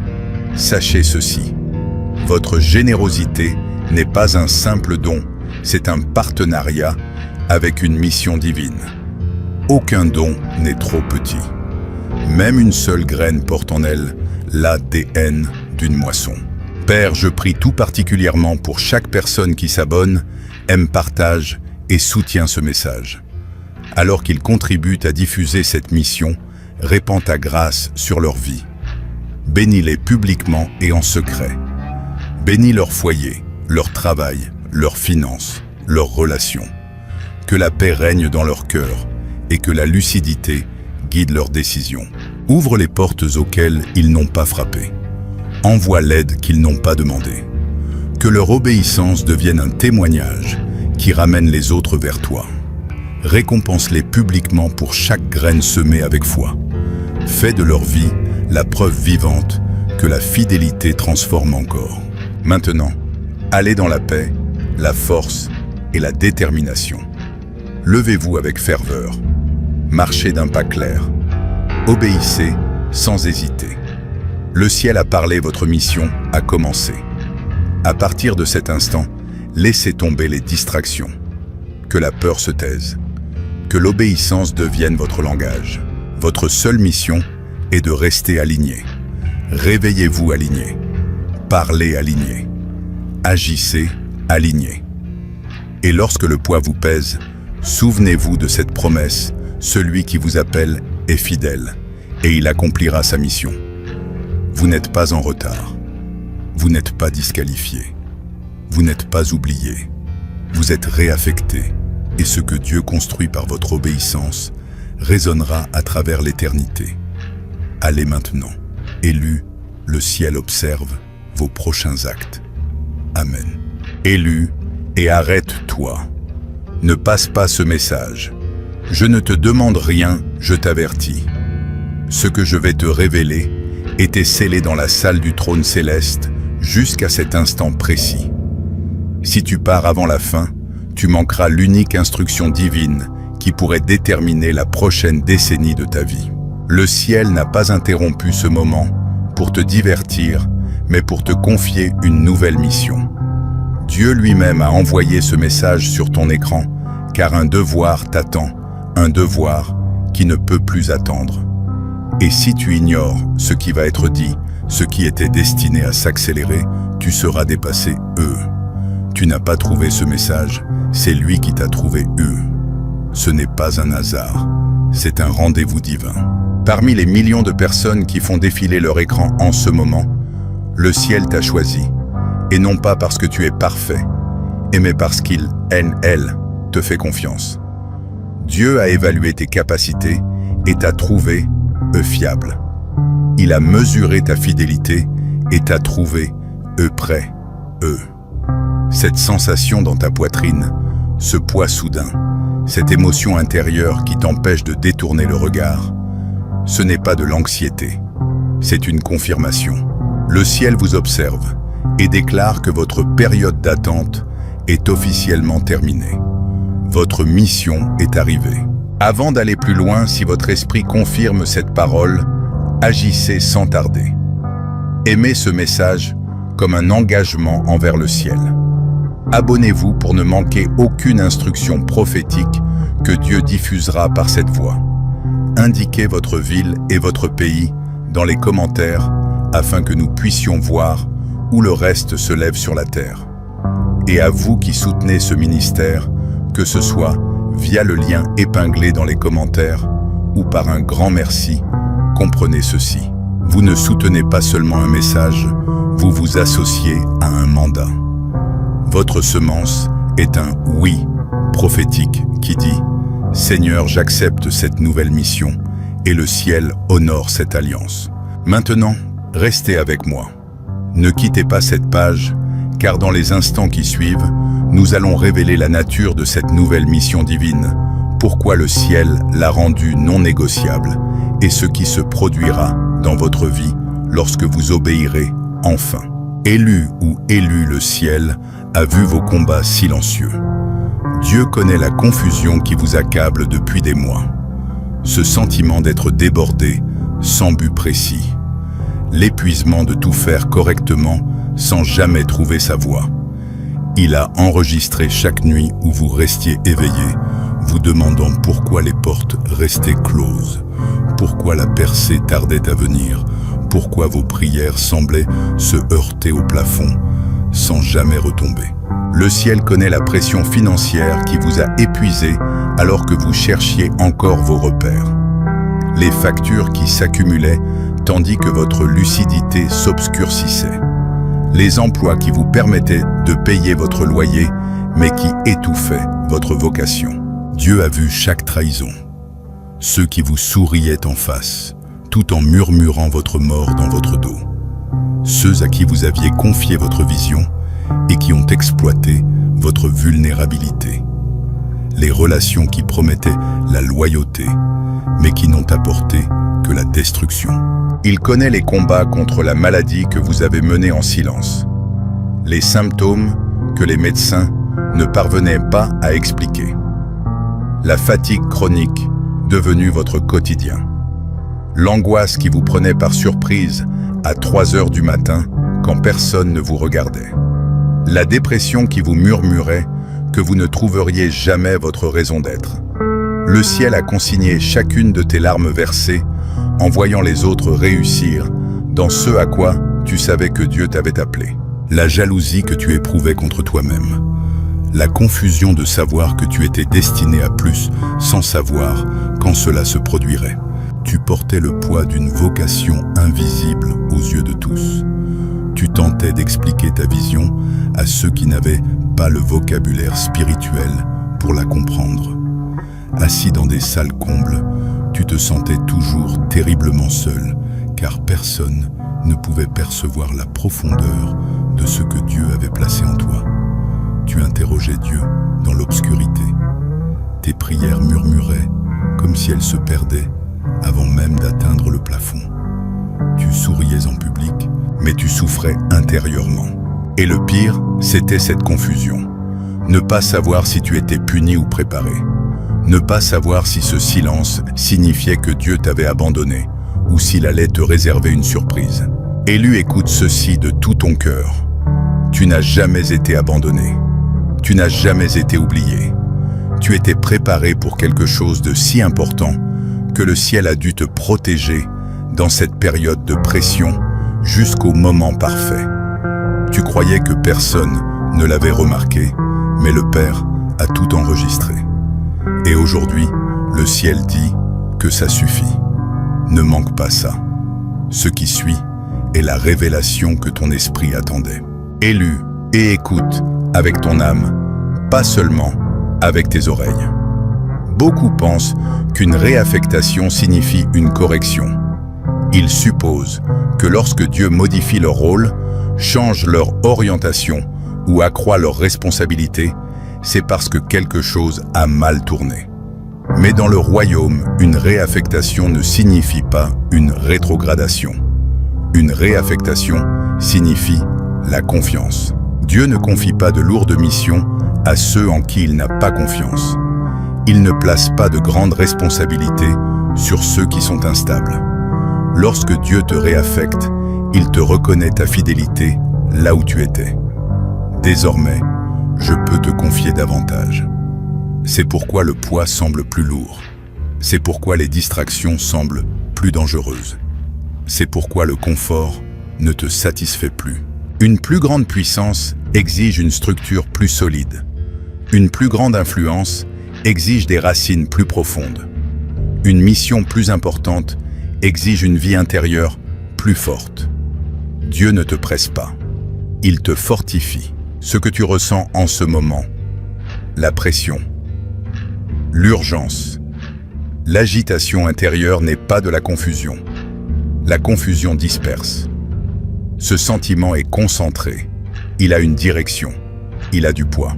sachez ceci. Votre générosité n'est pas un simple don, c'est un partenariat avec une mission divine. Aucun don n'est trop petit. Même une seule graine porte en elle l'ADN d'une moisson. Père, je prie tout particulièrement pour chaque personne qui s'abonne, aime, partage et soutient ce message. Alors qu'ils contribuent à diffuser cette mission, répands ta grâce sur leur vie. Bénis-les publiquement et en secret. Bénis leur foyer, leur travail, leurs finances, leurs relations. Que la paix règne dans leur cœur et que la lucidité guide leurs décisions. Ouvre les portes auxquelles ils n'ont pas frappé. Envoie l'aide qu'ils n'ont pas demandée. Que leur obéissance devienne un témoignage qui ramène les autres vers toi. Récompense-les publiquement pour chaque graine semée avec foi. Fais de leur vie la preuve vivante que la fidélité transforme encore. Maintenant, allez dans la paix, la force et la détermination. Levez-vous avec ferveur. Marchez d'un pas clair. Obéissez sans hésiter. Le ciel a parlé, votre mission a commencé. À partir de cet instant, laissez tomber les distractions. Que la peur se taise. Que l'obéissance devienne votre langage. Votre seule mission est de rester aligné. Réveillez-vous aligné. Parlez aligné. Agissez aligné. Et lorsque le poids vous pèse, souvenez-vous de cette promesse, celui qui vous appelle est fidèle, et il accomplira sa mission. Vous n'êtes pas en retard. Vous n'êtes pas disqualifié. Vous n'êtes pas oublié. Vous êtes réaffecté, et ce que Dieu construit par votre obéissance résonnera à travers l'éternité. Allez maintenant. Élu, le ciel observe vos prochains actes. Amen. Élu, et arrête-toi. Ne passe pas ce message. Je ne te demande rien, je t'avertis. Ce que je vais te révéler était scellé dans la salle du trône céleste jusqu'à cet instant précis. Si tu pars avant la fin, tu manqueras l'unique instruction divine qui pourrait déterminer la prochaine décennie de ta vie. Le ciel n'a pas interrompu ce moment pour te divertir, mais pour te confier une nouvelle mission. Dieu lui-même a envoyé ce message sur ton écran, car un devoir t'attend, un devoir qui ne peut plus attendre. Et si tu ignores ce qui va être dit, ce qui était destiné à s'accélérer, tu seras dépassé, Tu n'as pas trouvé ce message, c'est lui qui t'a trouvé, Ce n'est pas un hasard, c'est un rendez-vous divin. Parmi les millions de personnes qui font défiler leur écran en ce moment, le ciel t'a choisi, et non pas parce que tu es parfait, mais parce qu'il, elle, te fait confiance. Dieu a évalué tes capacités et t'a trouvé, fiable. Il a mesuré ta fidélité et t'a trouvé, prêt, Cette sensation dans ta poitrine, ce poids soudain, cette émotion intérieure qui t'empêche de détourner le regard, ce n'est pas de l'anxiété, c'est une confirmation. Le ciel vous observe et déclare que votre période d'attente est officiellement terminée. Votre mission est arrivée. Avant d'aller plus loin, si votre esprit confirme cette parole, agissez sans tarder. Aimez ce message comme un engagement envers le ciel. Abonnez-vous pour ne manquer aucune instruction prophétique que Dieu diffusera par cette voie. Indiquez votre ville et votre pays dans les commentaires afin que nous puissions voir où le reste se lève sur la terre. Et à vous qui soutenez ce ministère, que ce soit via le lien épinglé dans les commentaires ou par un grand merci, comprenez ceci. Vous ne soutenez pas seulement un message, vous vous associez à un mandat. Votre semence est un « oui » prophétique qui dit « Seigneur, j'accepte cette nouvelle mission » et le ciel honore cette alliance. Maintenant, restez avec moi. Ne quittez pas cette page, car dans les instants qui suivent, nous allons révéler la nature de cette nouvelle mission divine, pourquoi le ciel l'a rendue non négociable et ce qui se produira dans votre vie lorsque vous obéirez enfin. Élu ou élu le ciel a vu vos combats silencieux. Dieu connaît la confusion qui vous accable depuis des mois. Ce sentiment d'être débordé, sans but précis. L'épuisement de tout faire correctement sans jamais trouver sa voie. Il a enregistré chaque nuit où vous restiez éveillé, vous demandant pourquoi les portes restaient closes, pourquoi la percée tardait à venir, pourquoi vos prières semblaient se heurter au plafond sans jamais retomber. Le ciel connaît la pression financière qui vous a épuisé alors que vous cherchiez encore vos repères. Les factures qui s'accumulaient tandis que votre lucidité s'obscurcissait. Les emplois qui vous permettaient de payer votre loyer mais qui étouffaient votre vocation. Dieu a vu chaque trahison. Ceux qui vous souriaient en face, tout en murmurant votre mort dans votre dos. Ceux à qui vous aviez confié votre vision et qui ont exploité votre vulnérabilité. Les relations qui promettaient la loyauté, mais qui n'ont apporté que la destruction. Il connaît les combats contre la maladie que vous avez menés en silence. Les symptômes que les médecins ne parvenaient pas à expliquer. La fatigue chronique devenue votre quotidien. L'angoisse qui vous prenait par surprise à 3 heures du matin quand personne ne vous regardait. La dépression qui vous murmurait que vous ne trouveriez jamais votre raison d'être. Le ciel a consigné chacune de tes larmes versées en voyant les autres réussir dans ce à quoi tu savais que Dieu t'avait appelé. La jalousie que tu éprouvais contre toi-même. La confusion de savoir que tu étais destiné à plus sans savoir quand cela se produirait. Tu portais le poids d'une vocation invisible aux yeux de tous. Tu tentais d'expliquer ta vision à ceux qui n'avaient pas le vocabulaire spirituel pour la comprendre. Assis dans des salles combles, tu te sentais toujours terriblement seul, car personne ne pouvait percevoir la profondeur de ce que Dieu avait placé en toi. Tu interrogeais Dieu dans l'obscurité. Tes prières murmuraient comme si elles se perdaient avant même d'atteindre le plafond. Tu souriais en public, mais tu souffrais intérieurement. Et le pire, c'était cette confusion. Ne pas savoir si tu étais puni ou préparé. Ne pas savoir si ce silence signifiait que Dieu t'avait abandonné ou s'il allait te réserver une surprise. Élu, écoute ceci de tout ton cœur. Tu n'as jamais été abandonné. Tu n'as jamais été oublié. Tu étais préparé pour quelque chose de si important que le ciel a dû te protéger dans cette période de pression jusqu'au moment parfait. Tu croyais que personne ne l'avait remarqué, mais le Père a tout enregistré. Et aujourd'hui, le ciel dit que ça suffit. Ne manque pas ça. Ce qui suit est la révélation que ton esprit attendait. Élu et écoute avec ton âme, pas seulement avec tes oreilles. Beaucoup pensent qu'une réaffectation signifie une correction. Ils supposent que lorsque Dieu modifie leur rôle, change leur orientation ou accroît leurs responsabilités, c'est parce que quelque chose a mal tourné. Mais dans le royaume, une réaffectation ne signifie pas une rétrogradation. Une réaffectation signifie la confiance. Dieu ne confie pas de lourdes missions à ceux en qui il n'a pas confiance. Il ne place pas de grandes responsabilités sur ceux qui sont instables. Lorsque Dieu te réaffecte, il te reconnaît ta fidélité là où tu étais. Désormais, je peux te confier davantage. C'est pourquoi le poids semble plus lourd. C'est pourquoi les distractions semblent plus dangereuses. C'est pourquoi le confort ne te satisfait plus. Une plus grande puissance exige une structure plus solide. Une plus grande influence exige des racines plus profondes. Une mission plus importante exige une vie intérieure plus forte. Dieu ne te presse pas. Il te fortifie. Ce que tu ressens en ce moment, la pression, l'urgence, l'agitation intérieure n'est pas de la confusion. La confusion disperse. Ce sentiment est concentré. Il a une direction. Il a du poids.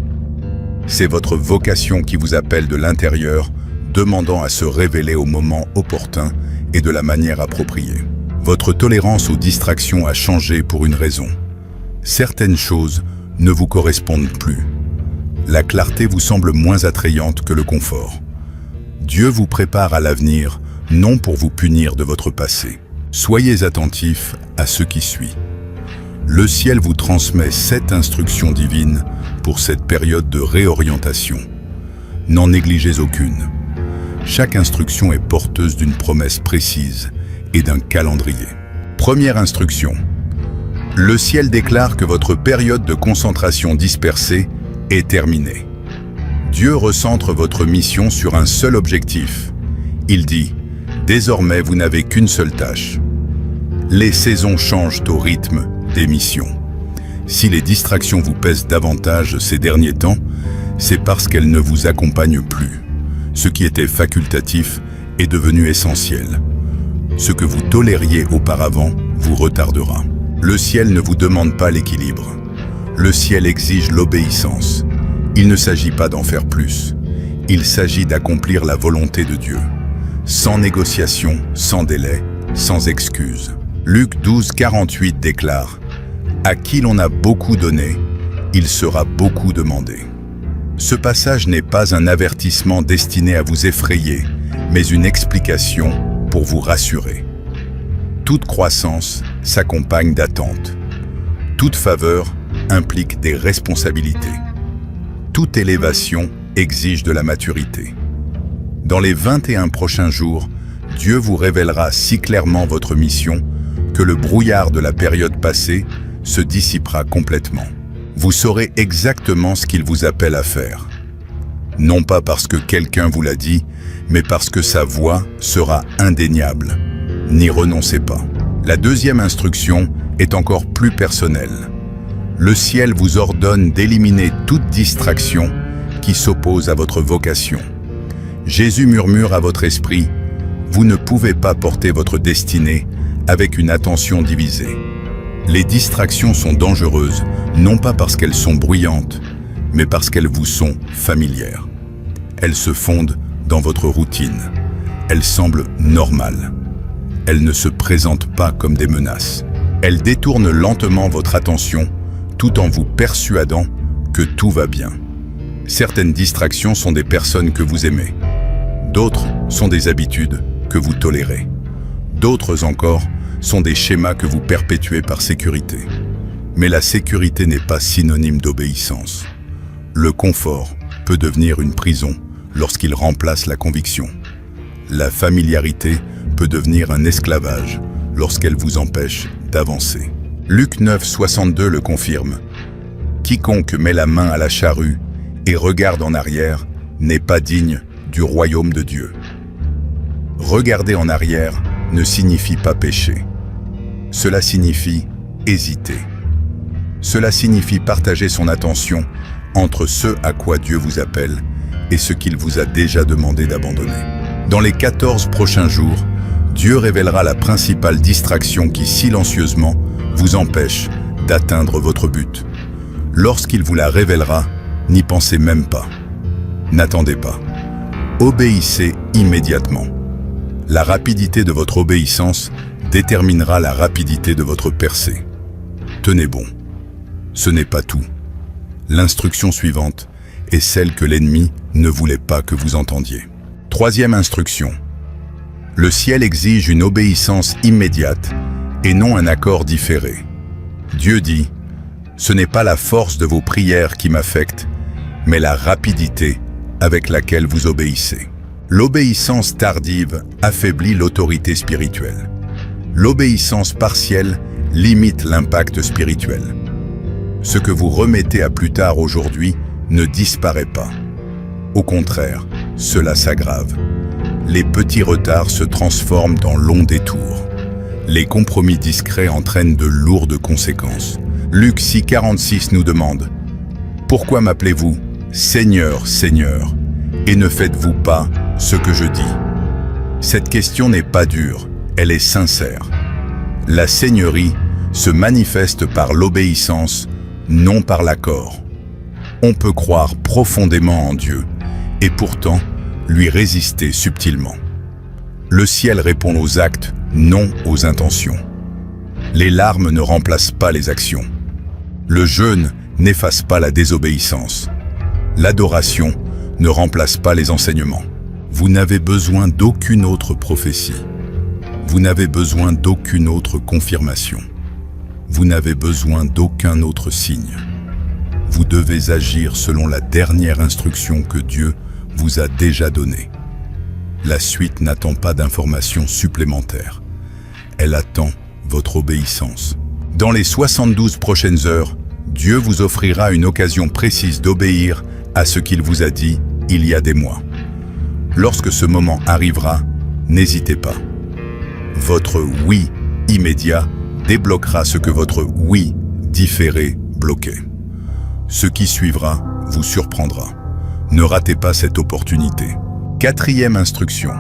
C'est votre vocation qui vous appelle de l'intérieur, demandant à se révéler au moment opportun et de la manière appropriée. Votre tolérance aux distractions a changé pour une raison. Certaines choses ne vous correspondent plus. La clarté vous semble moins attrayante que le confort. Dieu vous prépare à l'avenir, non pour vous punir de votre passé. Soyez attentifs à ce qui suit. Le ciel vous transmet 7 instructions divines pour cette période de réorientation. N'en négligez aucune. Chaque instruction est porteuse d'une promesse précise et d'un calendrier. Première instruction. Le ciel déclare que votre période de concentration dispersée est terminée. Dieu recentre votre mission sur un seul objectif. Il dit, désormais vous n'avez qu'une seule tâche. Les saisons changent au rythme des missions. Si les distractions vous pèsent davantage ces derniers temps, c'est parce qu'elles ne vous accompagnent plus. Ce qui était facultatif est devenu essentiel. Ce que vous tolériez auparavant vous retardera. Le ciel ne vous demande pas l'équilibre. Le ciel exige l'obéissance. Il ne s'agit pas d'en faire plus. Il s'agit d'accomplir la volonté de Dieu. Sans négociation, sans délai, sans excuse. Luc 12, 48 déclare « À qui l'on a beaucoup donné, il sera beaucoup demandé ». Ce passage n'est pas un avertissement destiné à vous effrayer, mais une explication pour vous rassurer. Toute croissance s'accompagne d'attentes. Toute faveur implique des responsabilités. Toute élévation exige de la maturité. Dans les 21 prochains jours, Dieu vous révélera si clairement votre mission que le brouillard de la période passée se dissipera complètement. Vous saurez exactement ce qu'il vous appelle à faire. Non pas parce que quelqu'un vous l'a dit, mais parce que sa voix sera indéniable. N'y renoncez pas. La deuxième instruction est encore plus personnelle. Le ciel vous ordonne d'éliminer toute distraction qui s'oppose à votre vocation. Jésus murmure à votre esprit, « Vous ne pouvez pas porter votre destinée avec une attention divisée. » Les distractions sont dangereuses, non pas parce qu'elles sont bruyantes, mais parce qu'elles vous sont familières. Elles se fondent dans votre routine. Elles semblent normales. Elles ne se présentent pas comme des menaces. Elles détournent lentement votre attention, tout en vous persuadant que tout va bien. Certaines distractions sont des personnes que vous aimez. D'autres sont des habitudes que vous tolérez. D'autres encore sont des schémas que vous perpétuez par sécurité. Mais la sécurité n'est pas synonyme d'obéissance. Le confort peut devenir une prison lorsqu'il remplace la conviction. La familiarité peut devenir un esclavage lorsqu'elle vous empêche d'avancer. Luc 9, 62 le confirme. « Quiconque met la main à la charrue et regarde en arrière n'est pas digne du royaume de Dieu. » Regarder en arrière ne signifie pas pécher. Cela signifie hésiter. Cela signifie partager son attention entre ce à quoi Dieu vous appelle et ce qu'il vous a déjà demandé d'abandonner. Dans les 14 prochains jours, Dieu révélera la principale distraction qui silencieusement vous empêche d'atteindre votre but. Lorsqu'il vous la révélera, n'y pensez même pas. N'attendez pas. Obéissez immédiatement. La rapidité de votre obéissance déterminera la rapidité de votre percée. Tenez bon. Ce n'est pas tout. L'instruction suivante est celle que l'ennemi ne voulait pas que vous entendiez. Troisième instruction. Le ciel exige une obéissance immédiate et non un accord différé. Dieu dit, « Ce n'est pas la force de vos prières qui m'affecte, mais la rapidité avec laquelle vous obéissez. » L'obéissance tardive affaiblit l'autorité spirituelle. L'obéissance partielle limite l'impact spirituel. Ce que vous remettez à plus tard aujourd'hui ne disparaît pas. Au contraire, cela s'aggrave. Les petits retards se transforment en longs détours. Les compromis discrets entraînent de lourdes conséquences. Luc 6,46 nous demande « Pourquoi m'appelez-vous Seigneur, Seigneur, et ne faites-vous pas ce que je dis ?» Cette question n'est pas dure, elle est sincère. La seigneurie se manifeste par l'obéissance, non par l'accord. On peut croire profondément en Dieu et pourtant lui résister subtilement. Le ciel répond aux actes, non aux intentions. Les larmes ne remplacent pas les actions. Le jeûne n'efface pas la désobéissance. L'adoration ne remplace pas les enseignements. Vous n'avez besoin d'aucune autre prophétie. Vous n'avez besoin d'aucune autre confirmation. Vous n'avez besoin d'aucun autre signe. Vous devez agir selon la dernière instruction que Dieu vous a déjà donnée. La suite n'attend pas d'informations supplémentaires. Elle attend votre obéissance. Dans les 72 prochaines heures, Dieu vous offrira une occasion précise d'obéir à ce qu'il vous a dit il y a des mois. Lorsque ce moment arrivera, n'hésitez pas. Votre oui immédiat débloquera ce que votre oui différé bloquait. Ce qui suivra vous surprendra. Ne ratez pas cette opportunité. 4e instruction.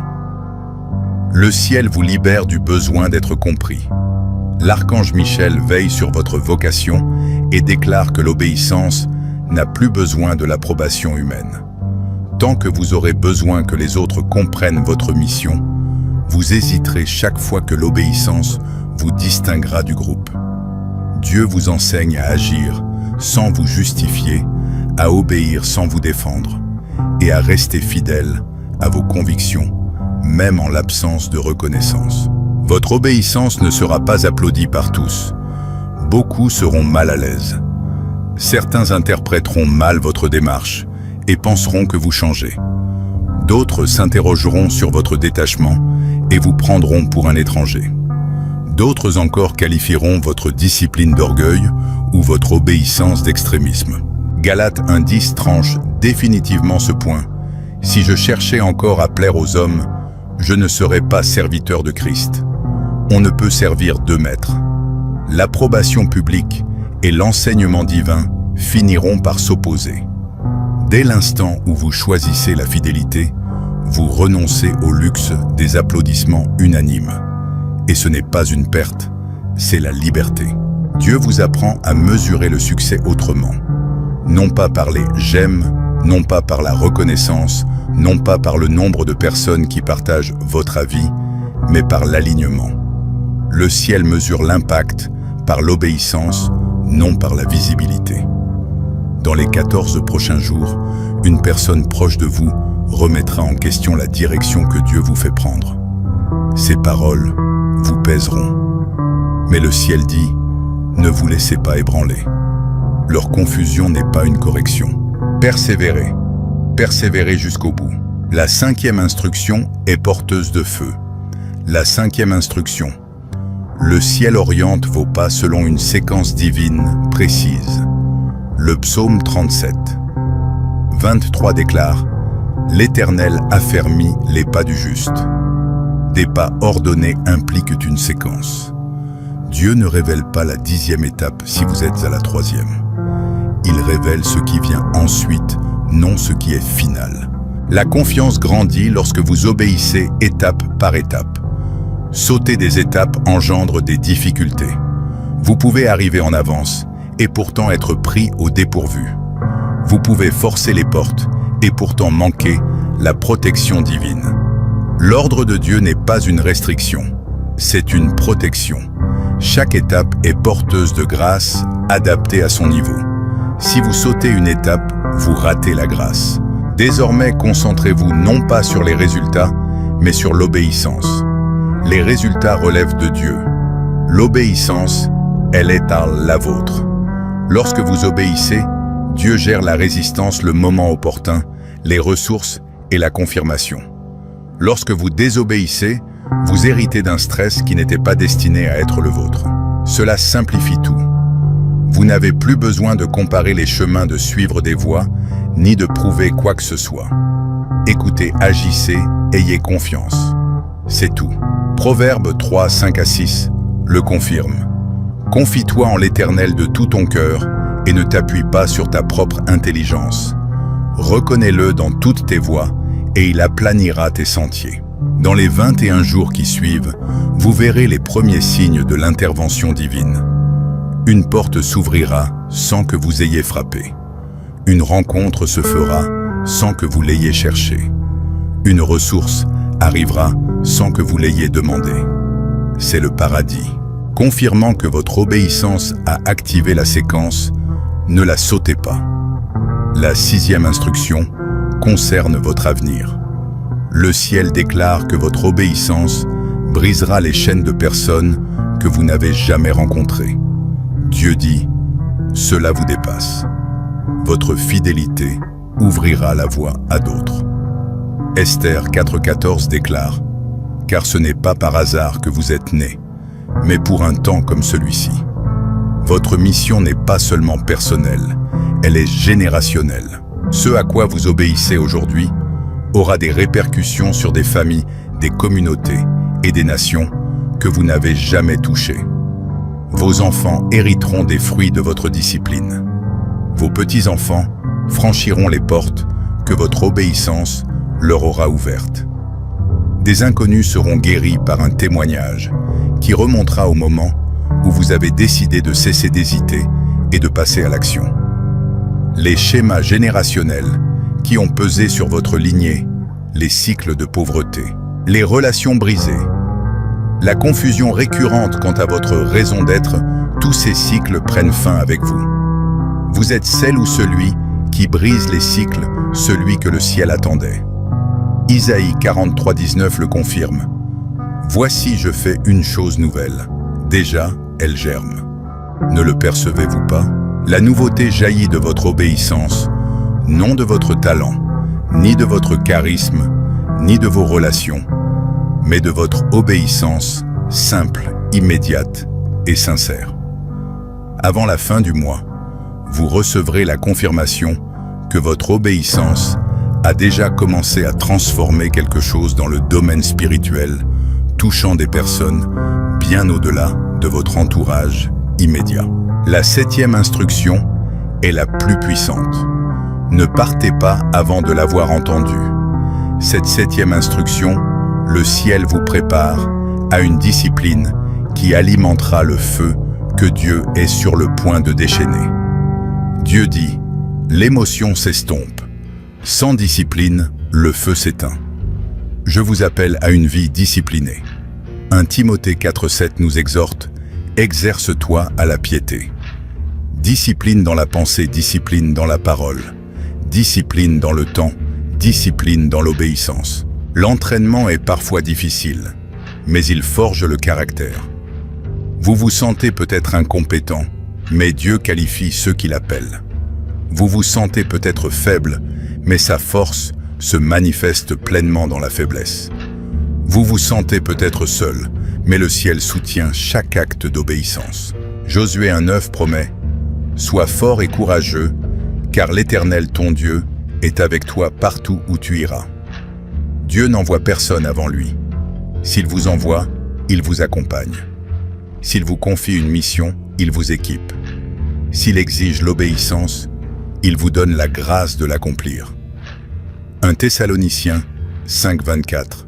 Le ciel vous libère du besoin d'être compris. L'archange Michel veille sur votre vocation et déclare que l'obéissance n'a plus besoin de l'approbation humaine. Tant que vous aurez besoin que les autres comprennent votre mission, vous hésiterez chaque fois que l'obéissance vous distinguera du groupe. Dieu vous enseigne à agir sans vous justifier, à obéir sans vous défendre, et à rester fidèle à vos convictions, même en l'absence de reconnaissance. Votre obéissance ne sera pas applaudie par tous. Beaucoup seront mal à l'aise. Certains interpréteront mal votre démarche et penseront que vous changez. D'autres s'interrogeront sur votre détachement et vous prendront pour un étranger. D'autres encore qualifieront votre discipline d'orgueil ou votre obéissance d'extrémisme. Galates 1,10 tranche définitivement ce point. Si je cherchais encore à plaire aux hommes, je ne serais pas serviteur de Christ. On ne peut servir deux maîtres. L'approbation publique et l'enseignement divin finiront par s'opposer. Dès l'instant où vous choisissez la fidélité, vous renoncez au luxe des applaudissements unanimes. Et ce n'est pas une perte, c'est la liberté. Dieu vous apprend à mesurer le succès autrement. Non pas par les « j'aime », non pas par la reconnaissance, non pas par le nombre de personnes qui partagent votre avis, mais par l'alignement. Le ciel mesure l'impact par l'obéissance, non par la visibilité. Dans les 14 prochains jours, une personne proche de vous remettra en question la direction que Dieu vous fait prendre. Ces paroles vous pèseront. Mais le ciel dit, ne vous laissez pas ébranler. Leur confusion n'est pas une correction. Persévérez. Persévérez jusqu'au bout. La 5e instruction est porteuse de feu. La 5e instruction. Le ciel oriente vos pas selon une séquence divine précise. Le psaume 37. 23 déclare « L'Éternel affermit les pas du juste ». Des pas ordonnés impliquent une séquence. Dieu ne révèle pas la 10e étape si vous êtes à la 3e. Il révèle ce qui vient ensuite, non ce qui est final. La confiance grandit lorsque vous obéissez étape par étape. Sauter des étapes engendre des difficultés. Vous pouvez arriver en avance et pourtant être pris au dépourvu. Vous pouvez forcer les portes et pourtant manquer la protection divine. L'ordre de Dieu n'est pas une restriction, c'est une protection. Chaque étape est porteuse de grâce, adaptée à son niveau. Si vous sautez une étape, vous ratez la grâce. Désormais, concentrez-vous non pas sur les résultats, mais sur l'obéissance. Les résultats relèvent de Dieu. L'obéissance, elle est à la vôtre. Lorsque vous obéissez, Dieu gère la résistance le moment opportun, les ressources et la confirmation. Lorsque vous désobéissez, vous héritez d'un stress qui n'était pas destiné à être le vôtre. Cela simplifie tout. Vous n'avez plus besoin de comparer les chemins, de suivre des voies, ni de prouver quoi que ce soit. Écoutez, agissez, ayez confiance. C'est tout. Proverbe 3, 5 à 6. le confirme. Confie-toi en l'Éternel de tout ton cœur et ne t'appuie pas sur ta propre intelligence. Reconnais-le dans toutes tes voies et il aplanira tes sentiers. Dans les 21 jours qui suivent, vous verrez les premiers signes de l'intervention divine. Une porte s'ouvrira sans que vous ayez frappé. Une rencontre se fera sans que vous l'ayez cherchée. Une ressource arrivera sans que vous l'ayez demandé. C'est le paradis. Confirmant que votre obéissance a activé la séquence, ne la sautez pas. La 6e instruction concerne votre avenir. Le ciel déclare que votre obéissance brisera les chaînes de personnes que vous n'avez jamais rencontrées. Dieu dit, cela vous dépasse. Votre fidélité ouvrira la voie à d'autres. Esther 4,14 déclare, car ce n'est pas par hasard que vous êtes nés, mais pour un temps comme celui-ci. Votre mission n'est pas seulement personnelle, elle est générationnelle. Ce à quoi vous obéissez aujourd'hui aura des répercussions sur des familles, des communautés et des nations que vous n'avez jamais touchées. Vos enfants hériteront des fruits de votre discipline. Vos petits-enfants franchiront les portes que votre obéissance leur aura ouvertes. Des inconnus seront guéris par un témoignage qui remontera au moment où vous avez décidé de cesser d'hésiter et de passer à l'action. Les schémas générationnels qui ont pesé sur votre lignée, les cycles de pauvreté, les relations brisées, la confusion récurrente quant à votre raison d'être, tous ces cycles prennent fin avec vous. Vous êtes celle ou celui qui brise les cycles, celui que le ciel attendait. Isaïe 43,19 le confirme. Voici, je fais une chose nouvelle. Déjà, elle germe. Ne le percevez-vous pas? La nouveauté jaillit de votre obéissance, non de votre talent, ni de votre charisme, ni de vos relations, mais de votre obéissance simple, immédiate et sincère. Avant la fin du mois, vous recevrez la confirmation que votre obéissance a déjà commencé à transformer quelque chose dans le domaine spirituel, touchant des personnes bien au-delà de votre entourage immédiat. La 7e instruction est la plus puissante. Ne partez pas avant de l'avoir entendue. Cette 7e instruction, le ciel vous prépare à une discipline qui alimentera le feu que Dieu est sur le point de déchaîner. Dieu dit, l'émotion s'estompe. Sans discipline, le feu s'éteint. Je vous appelle à une vie disciplinée. 1 Timothée 4,7 nous exhorte, exerce-toi à la piété. Discipline dans la pensée, discipline dans la parole, discipline dans le temps, discipline dans l'obéissance. L'entraînement est parfois difficile, mais il forge le caractère. Vous vous sentez peut-être incompétent, mais Dieu qualifie ceux qui l'appellent. Vous vous sentez peut-être faible, mais sa force se manifeste pleinement dans la faiblesse. Vous vous sentez peut-être seul, mais le ciel soutient chaque acte d'obéissance. Josué 1,9 promet « Sois fort et courageux, car l'Éternel ton Dieu est avec toi partout où tu iras. » Dieu n'envoie personne avant lui. S'il vous envoie, il vous accompagne. S'il vous confie une mission, il vous équipe. S'il exige l'obéissance, il vous donne la grâce de l'accomplir. 1 Thessaloniciens 5,24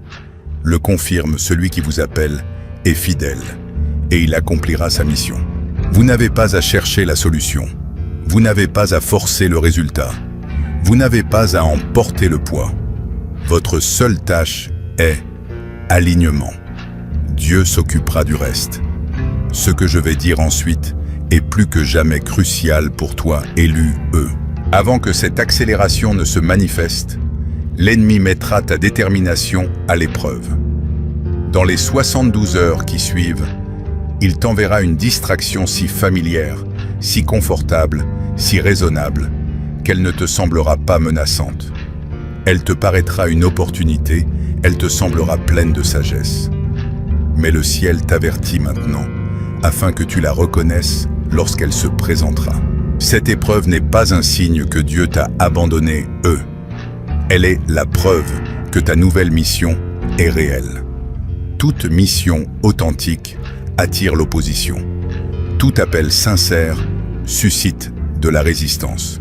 le confirme, celui qui vous appelle est fidèle, et il accomplira sa mission. Vous n'avez pas à chercher la solution. Vous n'avez pas à forcer le résultat. Vous n'avez pas à en porter le poids. Votre seule tâche est alignement. Dieu s'occupera du reste. Ce que je vais dire ensuite est plus que jamais crucial pour toi, élu E. Avant que cette accélération ne se manifeste, l'ennemi mettra ta détermination à l'épreuve. Dans les 72 heures qui suivent, il t'enverra une distraction si familière, si confortable, si raisonnable, qu'elle ne te semblera pas menaçante. Elle te paraîtra une opportunité, elle te semblera pleine de sagesse. Mais le ciel t'avertit maintenant, afin que tu la reconnaisses lorsqu'elle se présentera. Cette épreuve n'est pas un signe que Dieu t'a abandonné, Elle est la preuve que ta nouvelle mission est réelle. Toute mission authentique attire l'opposition. Tout appel sincère suscite de la résistance.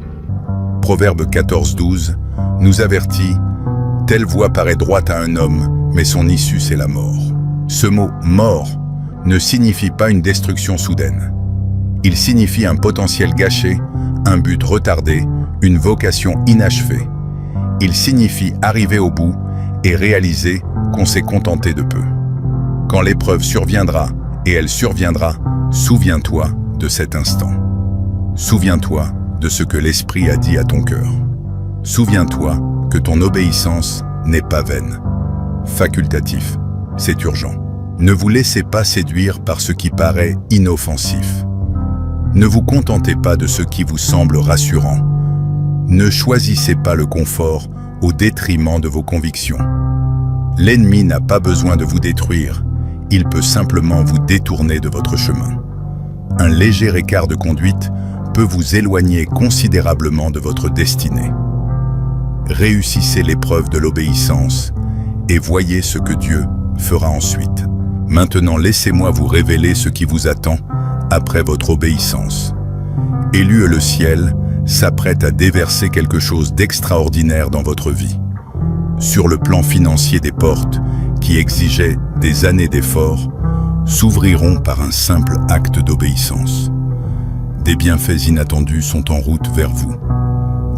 Proverbe 14:12 nous avertit « Telle voie paraît droite à un homme, mais son issue c'est la mort ». Ce mot « mort » ne signifie pas une destruction soudaine. Il signifie un potentiel gâché, un but retardé, une vocation inachevée. Il signifie arriver au bout et réaliser qu'on s'est contenté de peu. Quand l'épreuve surviendra, et elle surviendra, souviens-toi de cet instant. Souviens-toi de ce que l'Esprit a dit à ton cœur. Souviens-toi que ton obéissance n'est pas vaine. Facultatif, c'est urgent. Ne vous laissez pas séduire par ce qui paraît inoffensif. Ne vous contentez pas de ce qui vous semble rassurant. Ne choisissez pas le confort au détriment de vos convictions. L'ennemi n'a pas besoin de vous détruire, il peut simplement vous détourner de votre chemin. Un léger écart de conduite peut vous éloigner considérablement de votre destinée. Réussissez l'épreuve de l'obéissance et voyez ce que Dieu fera ensuite. Maintenant, laissez-moi vous révéler ce qui vous attend après votre obéissance. Élu le ciel s'apprête à déverser quelque chose d'extraordinaire dans votre vie. Sur le plan financier, des portes qui exigeaient des années d'efforts s'ouvriront par un simple acte d'obéissance. Des bienfaits inattendus sont en route vers vous.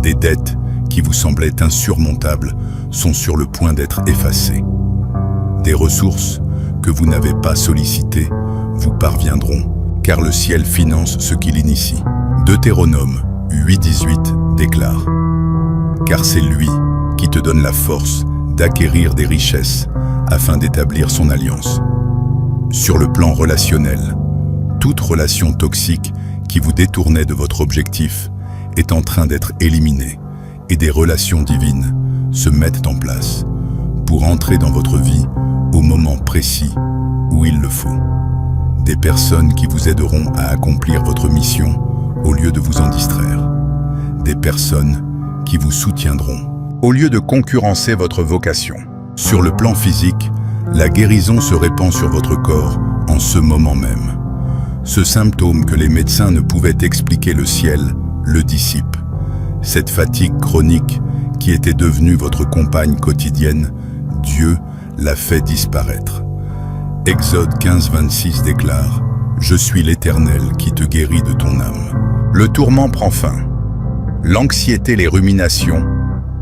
Des dettes qui vous semblaient insurmontables sont sur le point d'être effacées. Des ressources que vous n'avez pas sollicitées vous parviendront, car le ciel finance ce qu'il initie. Deutéronome 8:18 déclare « Car c'est lui qui te donne la force d'acquérir des richesses afin d'établir son alliance. » Sur le plan relationnel, toute relation toxique qui vous détournait de votre objectif est en train d'être éliminée et des relations divines se mettent en place pour entrer dans votre vie au moment précis où il le faut. Des personnes qui vous aideront à accomplir votre mission au lieu de vous en distraire. Des personnes qui vous soutiendront au lieu de concurrencer votre vocation. Sur le plan physique, la guérison se répand sur votre corps en ce moment même. Ce symptôme que les médecins ne pouvaient expliquer, le ciel le dissipe. Cette fatigue chronique qui était devenue votre compagne quotidienne, Dieu l'a fait disparaître. Exode 15:26 déclare « Je suis l'Éternel qui te guérit de ton âme ». Le tourment prend fin. L'anxiété, les ruminations,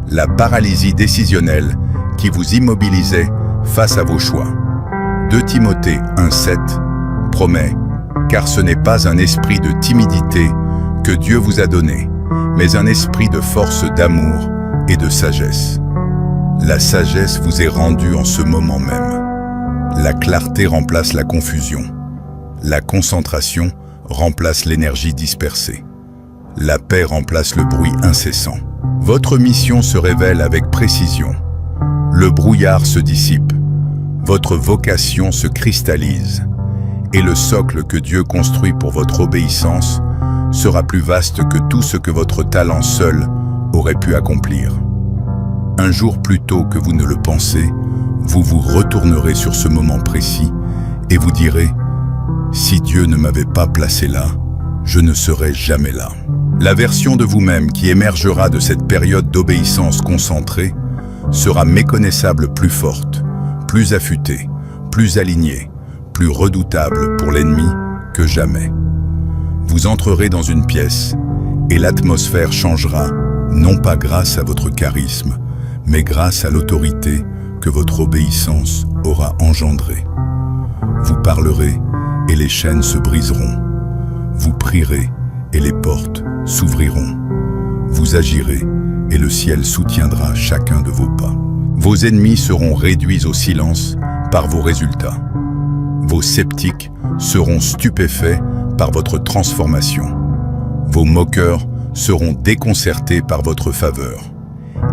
la paralysie décisionnelle qui vous immobilisait face à vos choix. 2 Timothée 1:7 promet « Car ce n'est pas un esprit de timidité que Dieu vous a donné, mais un esprit de force, d'amour et de sagesse. » La sagesse vous est rendue en ce moment même. La clarté remplace la confusion. La concentration remplace l'énergie dispersée. La paix remplace le bruit incessant. Votre mission se révèle avec précision. Le brouillard se dissipe. Votre vocation se cristallise. Et le socle que Dieu construit pour votre obéissance sera plus vaste que tout ce que votre talent seul aurait pu accomplir. Un jour plus tôt que vous ne le pensez, vous vous retournerez sur ce moment précis et vous direz « Si Dieu ne m'avait pas placé là, je ne serais jamais là. » La version de vous-même qui émergera de cette période d'obéissance concentrée sera méconnaissable, plus forte, plus affûtée, plus alignée, plus redoutable pour l'ennemi que jamais. Vous entrerez dans une pièce et l'atmosphère changera, non pas grâce à votre charisme, mais grâce à l'autorité que votre obéissance aura engendrée. Vous parlerez et les chaînes se briseront. Vous prierez et les portes s'ouvriront. Vous agirez et le ciel soutiendra chacun de vos pas. Vos ennemis seront réduits au silence par vos résultats. Vos sceptiques seront stupéfaits par votre transformation. Vos moqueurs seront déconcertés par votre faveur.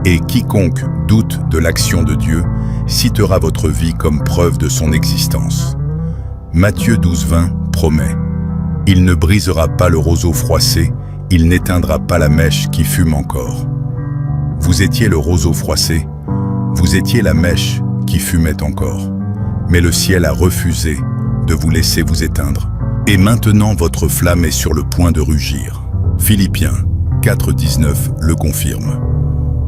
Et quiconque doute de l'action de Dieu citera votre vie comme preuve de son existence. Matthieu 12:20 promet « Il ne brisera pas le roseau froissé, il n'éteindra pas la mèche qui fume encore. » Vous étiez le roseau froissé, vous étiez la mèche qui fumait encore. Mais le ciel a refusé de vous laisser vous éteindre. Et maintenant votre flamme est sur le point de rugir. Philippiens 4,19 le confirme.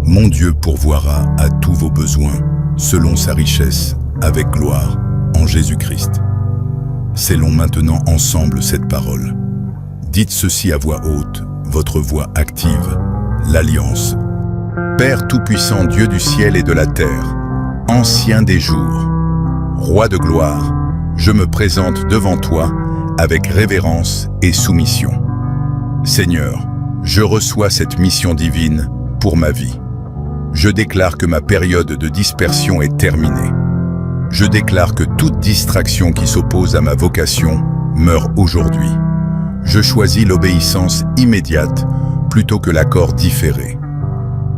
Mon Dieu pourvoira à tous vos besoins, selon sa richesse, avec gloire, en Jésus-Christ. Scellons maintenant ensemble cette parole. Dites ceci à voix haute, votre voix active, l'alliance. Père tout-puissant, Dieu du ciel et de la terre, ancien des jours, roi de gloire, je me présente devant toi avec révérence et soumission. Seigneur, je reçois cette mission divine pour ma vie. Je déclare que ma période de dispersion est terminée. Je déclare que toute distraction qui s'oppose à ma vocation meurt aujourd'hui. Je choisis l'obéissance immédiate plutôt que l'accord différé.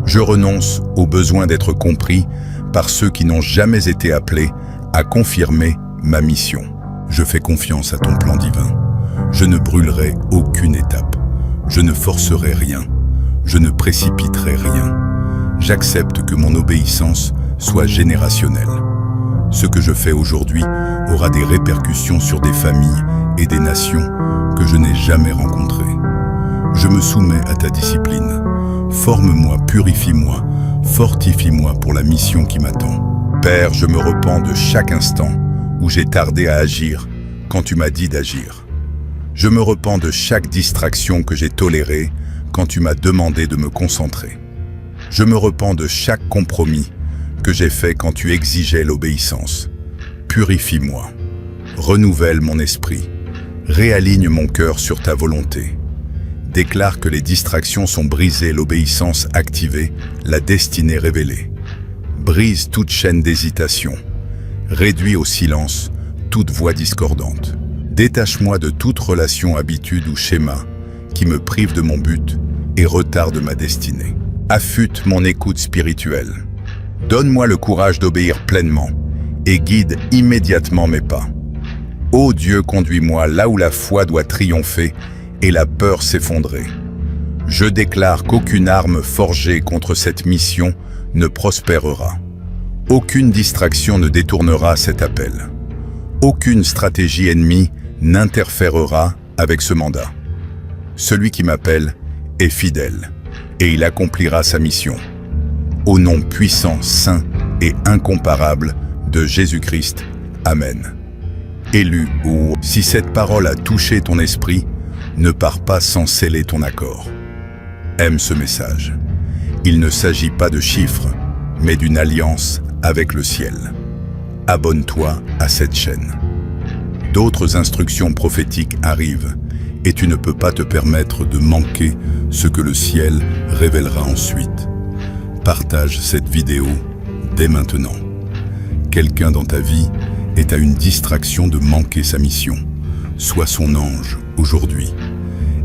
Je renonce au besoin d'être compris par ceux qui n'ont jamais été appelés à confirmer ma mission. Je fais confiance à ton plan divin. Je ne brûlerai aucune étape. Je ne forcerai rien. Je ne précipiterai rien. J'accepte que mon obéissance soit générationnelle. Ce que je fais aujourd'hui aura des répercussions sur des familles et des nations que je n'ai jamais rencontrées. Je me soumets à ta discipline. Forme-moi, purifie-moi, fortifie-moi pour la mission qui m'attend. Père, je me repens de chaque instant où j'ai tardé à agir quand tu m'as dit d'agir. Je me repens de chaque distraction que j'ai tolérée quand tu m'as demandé de me concentrer. Je me repens de chaque compromis que j'ai fait quand tu exigeais l'obéissance. Purifie-moi, renouvelle mon esprit, réaligne mon cœur sur ta volonté. Déclare que les distractions sont brisées, l'obéissance activée, la destinée révélée. Brise toute chaîne d'hésitation. Réduis au silence toute voix discordante. Détache-moi de toute relation, habitude ou schéma qui me prive de mon but et retarde ma destinée. Affûte mon écoute spirituelle. Donne-moi le courage d'obéir pleinement et guide immédiatement mes pas. Ô Dieu, conduis-moi là où la foi doit triompher et la peur s'effondrer. Je déclare qu'aucune arme forgée contre cette mission ne prospérera. Aucune distraction ne détournera cet appel. Aucune stratégie ennemie n'interférera avec ce mandat. Celui qui m'appelle est fidèle et il accomplira sa mission. Au nom puissant, saint et incomparable de Jésus-Christ. Amen. Élu ou si cette parole a touché ton esprit, ne pars pas sans sceller ton accord. Aime ce message. Il ne s'agit pas de chiffres, mais d'une alliance avec le ciel. Abonne-toi à cette chaîne. D'autres instructions prophétiques arrivent et tu ne peux pas te permettre de manquer ce que le ciel révélera ensuite. Partage cette vidéo dès maintenant. Quelqu'un dans ta vie est à une distraction de manquer sa mission. Sois son ange aujourd'hui.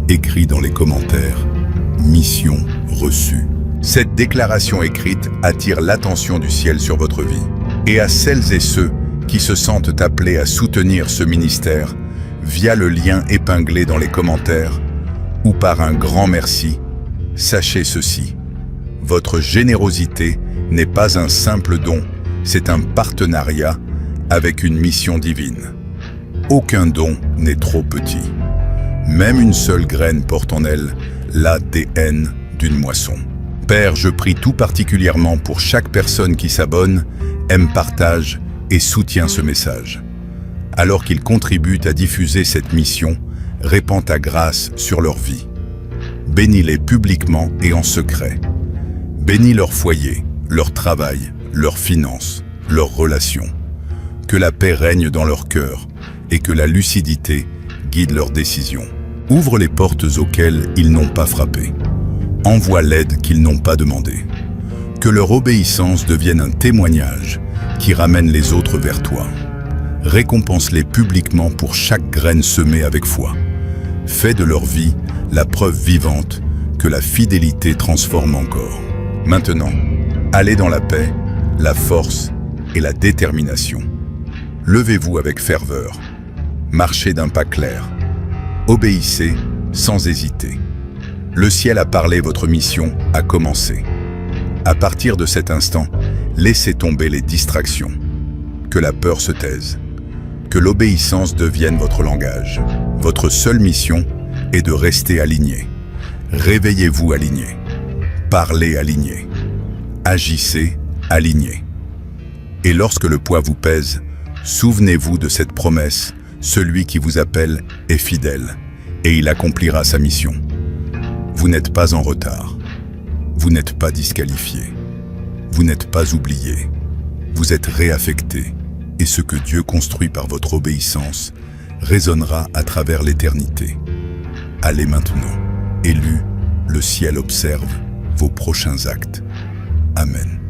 Écris dans les commentaires « Mission reçue ». Cette déclaration écrite attire l'attention du ciel sur votre vie. Et à celles et ceux qui se sentent appelés à soutenir ce ministère via le lien épinglé dans les commentaires ou par un grand merci, sachez ceci. Votre générosité n'est pas un simple don, c'est un partenariat avec une mission divine. Aucun don n'est trop petit. Même une seule graine porte en elle l'ADN d'une moisson. Père, je prie tout particulièrement pour chaque personne qui s'abonne, aime, partage et soutient ce message. Alors qu'ils contribuent à diffuser cette mission, répands ta grâce sur leur vie. Bénis-les publiquement et en secret. Bénis leur foyer, leur travail, leurs finances, leurs relations. Que la paix règne dans leur cœur et que la lucidité guide leurs décisions. Ouvre les portes auxquelles ils n'ont pas frappé. Envoie l'aide qu'ils n'ont pas demandée. Que leur obéissance devienne un témoignage qui ramène les autres vers toi. Récompense-les publiquement pour chaque graine semée avec foi. Fais de leur vie la preuve vivante que la fidélité transforme encore. Maintenant, allez dans la paix, la force et la détermination. Levez-vous avec ferveur. Marchez d'un pas clair. Obéissez sans hésiter. Le ciel a parlé, votre mission a commencé. À partir de cet instant, laissez tomber les distractions. Que la peur se taise. Que l'obéissance devienne votre langage. Votre seule mission est de rester aligné. Réveillez-vous aligné. Parlez aligné. Agissez aligné. Et lorsque le poids vous pèse, souvenez-vous de cette promesse, celui qui vous appelle est fidèle, et il accomplira sa mission. Vous n'êtes pas en retard. Vous n'êtes pas disqualifié. Vous n'êtes pas oublié. Vous êtes réaffecté, et ce que Dieu construit par votre obéissance résonnera à travers l'éternité. Allez maintenant, élus, le ciel observe vos prochains actes. Amen.